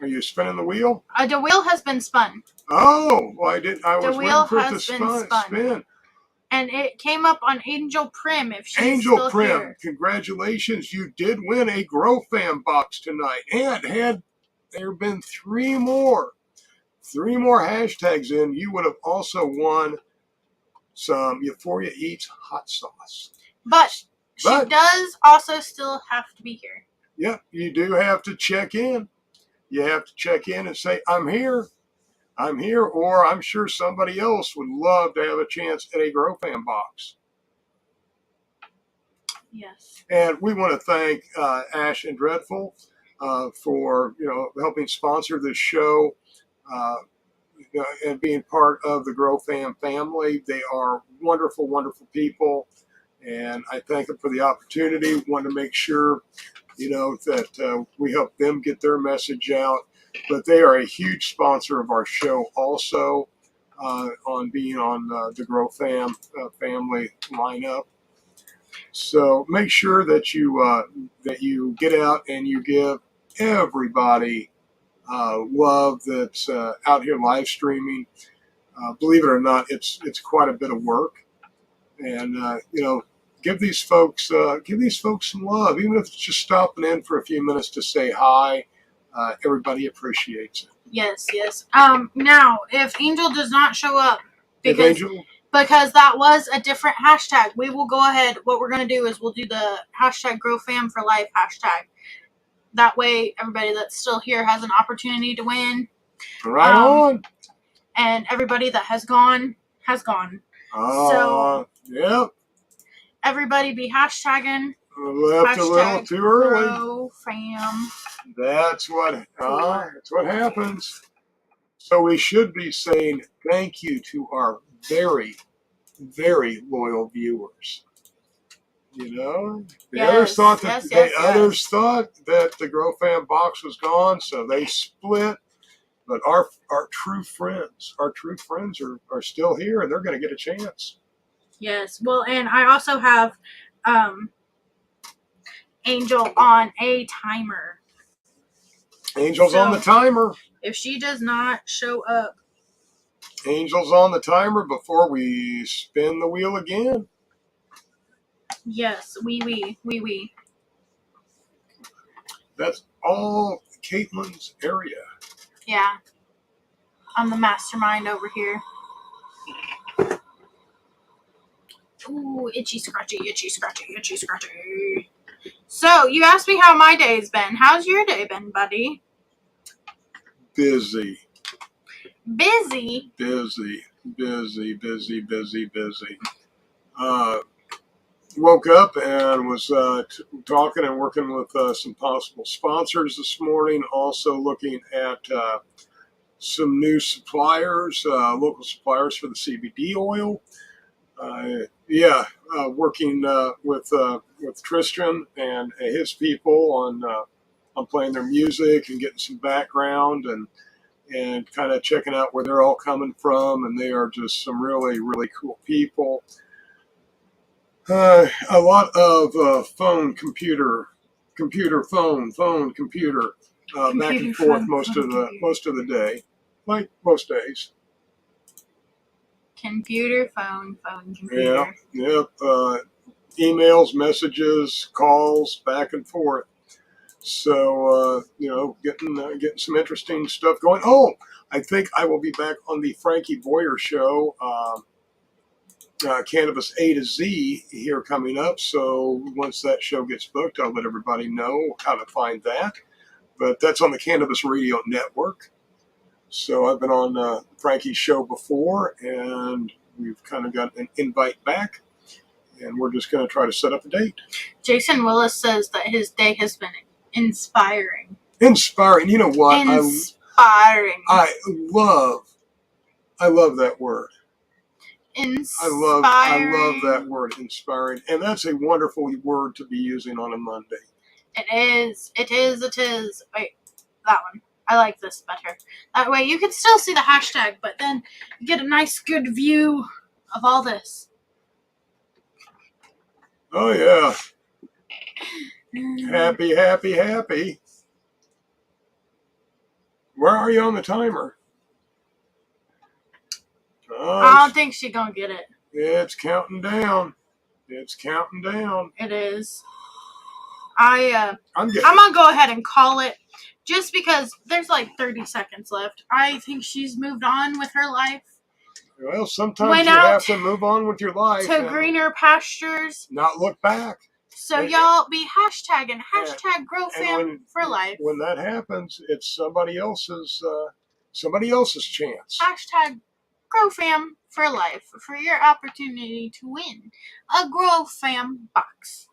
Are you spinning the wheel? The wheel has been spun. Oh, well, I didn't. I was wheel waiting for it has to been spun. spin. And it came up on Angel Prim. If she's Angel still Prim, here. congratulations! You did win a Grow Fam box tonight, and had there been three more hashtags in, you would have also won some Euphoria Eats hot sauce. But she does also still have to be here. Yep, you do have to check in. You have to check in and say, I'm here, or I'm sure somebody else would love to have a chance at a Grow Fam box. Yes. And we want to thank Ash and Dreadful for helping sponsor this show and being part of the Grow Fam family. They are wonderful, wonderful people, and I thank them for the opportunity. Want to make sure that we help them get their message out. But they are a huge sponsor of our show also, on being on the Grow Fam family lineup. So make sure that you get out and you give everybody love that's out here live streaming. Believe it or not, it's quite a bit of work, and give these folks some love, even if it's just stopping in for a few minutes to say hi. Everybody appreciates it. Yes. Now, if Angel does not show up, because that was a different hashtag, we will go ahead. What we're going to do is we'll do the hashtag GrowFam for Life hashtag. That way, everybody that's still here has an opportunity to win. Right on. And everybody that has gone, has gone. So, yep. Everybody be hashtagging. Left a little too early. GrowFam. That's what happens. So we should be saying thank you to our very, very loyal viewers. Others thought that the Grow Fam box was gone, so they split. But our true friends are still here, and they're going to get a chance. Yes. Well, and I also have Angel on a timer. Angel's on the timer. If she does not show up, Angel's on the timer before we spin the wheel again. Yes, we. That's all Caitlin's area. Yeah. I'm the mastermind over here. Ooh, itchy, scratchy. So, you asked me how my day's been. How's your day been, buddy? Busy. Busy? Busy. Woke up and was talking and working with some possible sponsors this morning. Also looking at some new suppliers, local suppliers for the CBD oil. Working with Tristan and his people on playing their music and getting some background and kind of checking out where they're all coming from. And they are just some really, really cool people. A lot of computer, back and forth most of the day, like most days. Computer, phone, computer. Yep. Emails, messages, calls, back and forth. So getting some interesting stuff going. Oh, I think I will be back on the Frankie Boyer show. Cannabis A to Z here coming up. So once that show gets booked, I'll let everybody know how to find that. But that's on the Cannabis Radio Network. So I've been on Frankie's show before, and we've kind of got an invite back, and we're just going to try to set up a date. Jason Willis says that his day has been inspiring. Inspiring. You know what? Inspiring. I love that word. Inspiring. I love that word, inspiring. And that's a wonderful word to be using on a Monday. It is. Wait, that one. I like this better. That way you can still see the hashtag, but then you get a nice, good view of all this. Oh, yeah. Happy. Where are you on the timer? I don't think she's going to get it. It's counting down. It's counting down. It is. I'm getting gonna go ahead and call it, just because there's like 30 seconds left. I think she's moved on with her life. Well, sometimes you have to move on with your life to greener pastures. Not look back. So y'all be hashtagging #GrowFam for life. When that happens, it's somebody else's chance. #GrowFam for life for your opportunity to win a GrowFam box.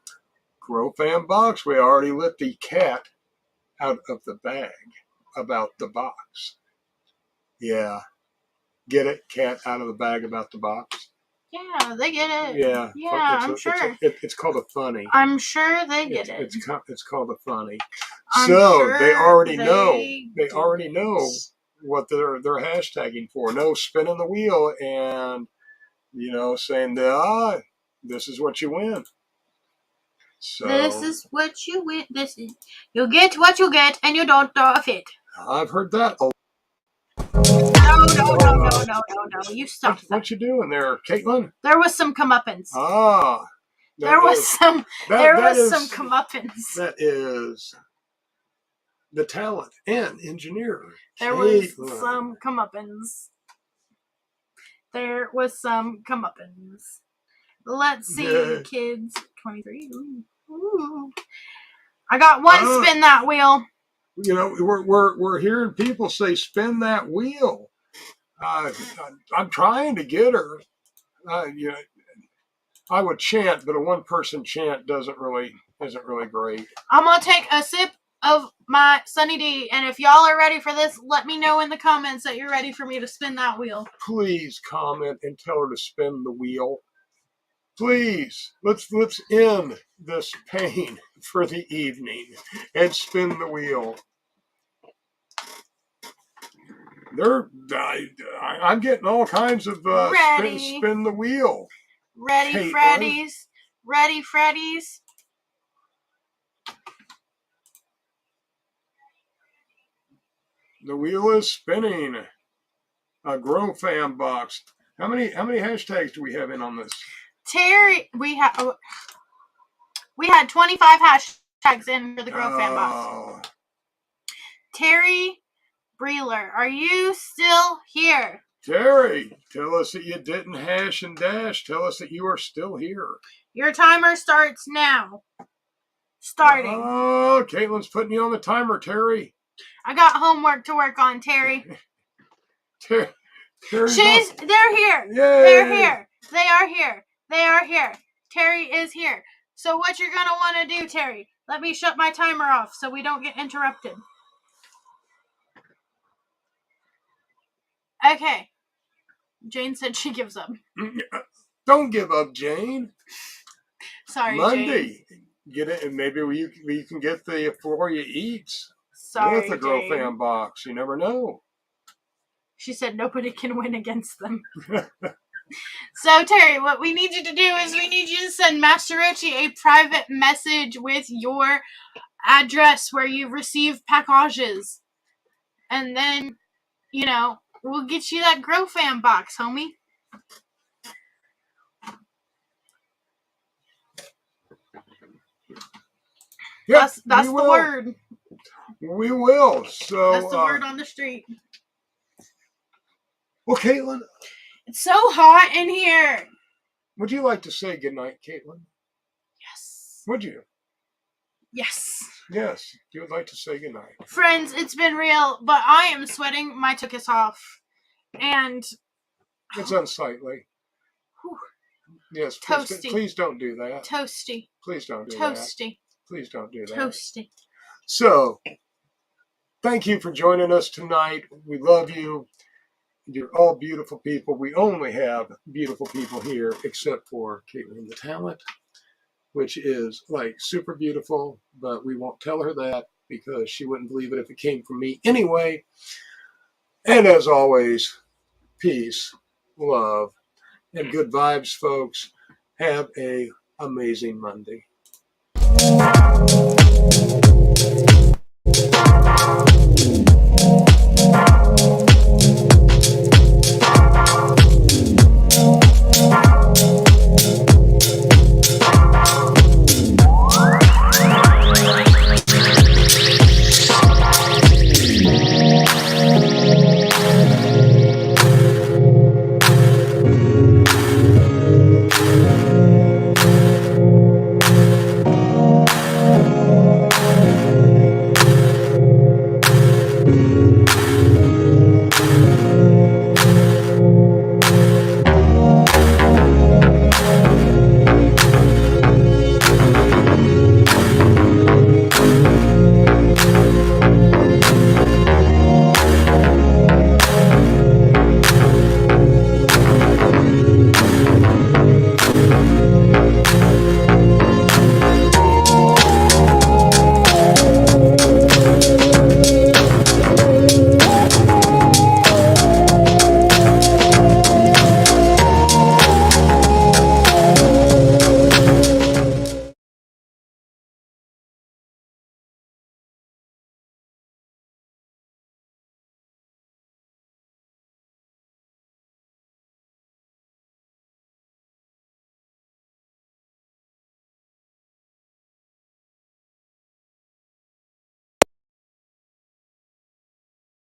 GrowFam box. We already let the cat out of the bag about the box. Yeah. Get it? Cat out of the bag about the box. Yeah, they get it. Yeah. I'm sure. It's called a funny. I'm sure they get it. It's called a funny. Sure they already know. They already know what they're hashtagging for. No spinning the wheel and saying this is what you win. So this is what you win. You get what you get, and you don't throw a fit. I've heard that a lot. No. You stop. What you doing there, Caitlin? There was some comeuppance. There was some comeuppance. That is the talent and engineer. There was some comeuppance. Let's see, kids. 23. Ooh. I got one. Spin that wheel. We're hearing people say, "Spin that wheel." I'm trying to get her. I would chant, but a one-person chant isn't really great. I'm gonna take a sip of my Sunny D, and if y'all are ready for this, let me know in the comments that you're ready for me to spin that wheel. Please comment and tell her to spin the wheel. Please, let's end this pain for the evening and spin the wheel. I'm getting all kinds of spin the wheel. Ready, Freddies. Ready, Freddies. The wheel is spinning. A GrowFam box. How many hashtags do we have in on this? Terry, we had 25 hashtags in for the GrowFam box. Terry Breeler, are you still here? Terry, tell us that you didn't hash and dash. Tell us that you are still here. Your timer starts now. Starting. Oh, Caitlin's putting you on the timer, Terry. I got homework to work on, Terry. They're here. Yay. They're here. They are here. They are here. Terry is here. So what you're going to want to do, Terry, let me shut my timer off so we don't get interrupted. Okay. Jane said she gives up. Don't give up, Jane. Sorry, Monday. Jane. Get it, and maybe we can get the For You Eats with the GrowFam box. You never know. She said nobody can win against them. So, Terry, what we need you to do is we need you to send Master Roachee a private message with your address where you receive packages. And then, we'll get you that GrowFam box, homie. Yep, that's the word. We will. So that's the word on the street. Well, Caitlin, it's so hot in here. Would you like to say goodnight, Caitlin? Yes. Would you? Yes. Yes, you would like to say goodnight. Friends, it's been real, but I am sweating my tuchus off. And it's unsightly. Whew. Yes, Toasty. Please don't do that. Toasty. Please don't do Toasty. that. Please don't do that. Toasty. So, thank you for joining us tonight. We love you. You're all beautiful people. We only have beautiful people here, except for Caitlin the Talent, which is like super beautiful, but we won't tell her that because she wouldn't believe it if it came from me anyway. And as always, peace, love, and good vibes, folks. Have an amazing Monday.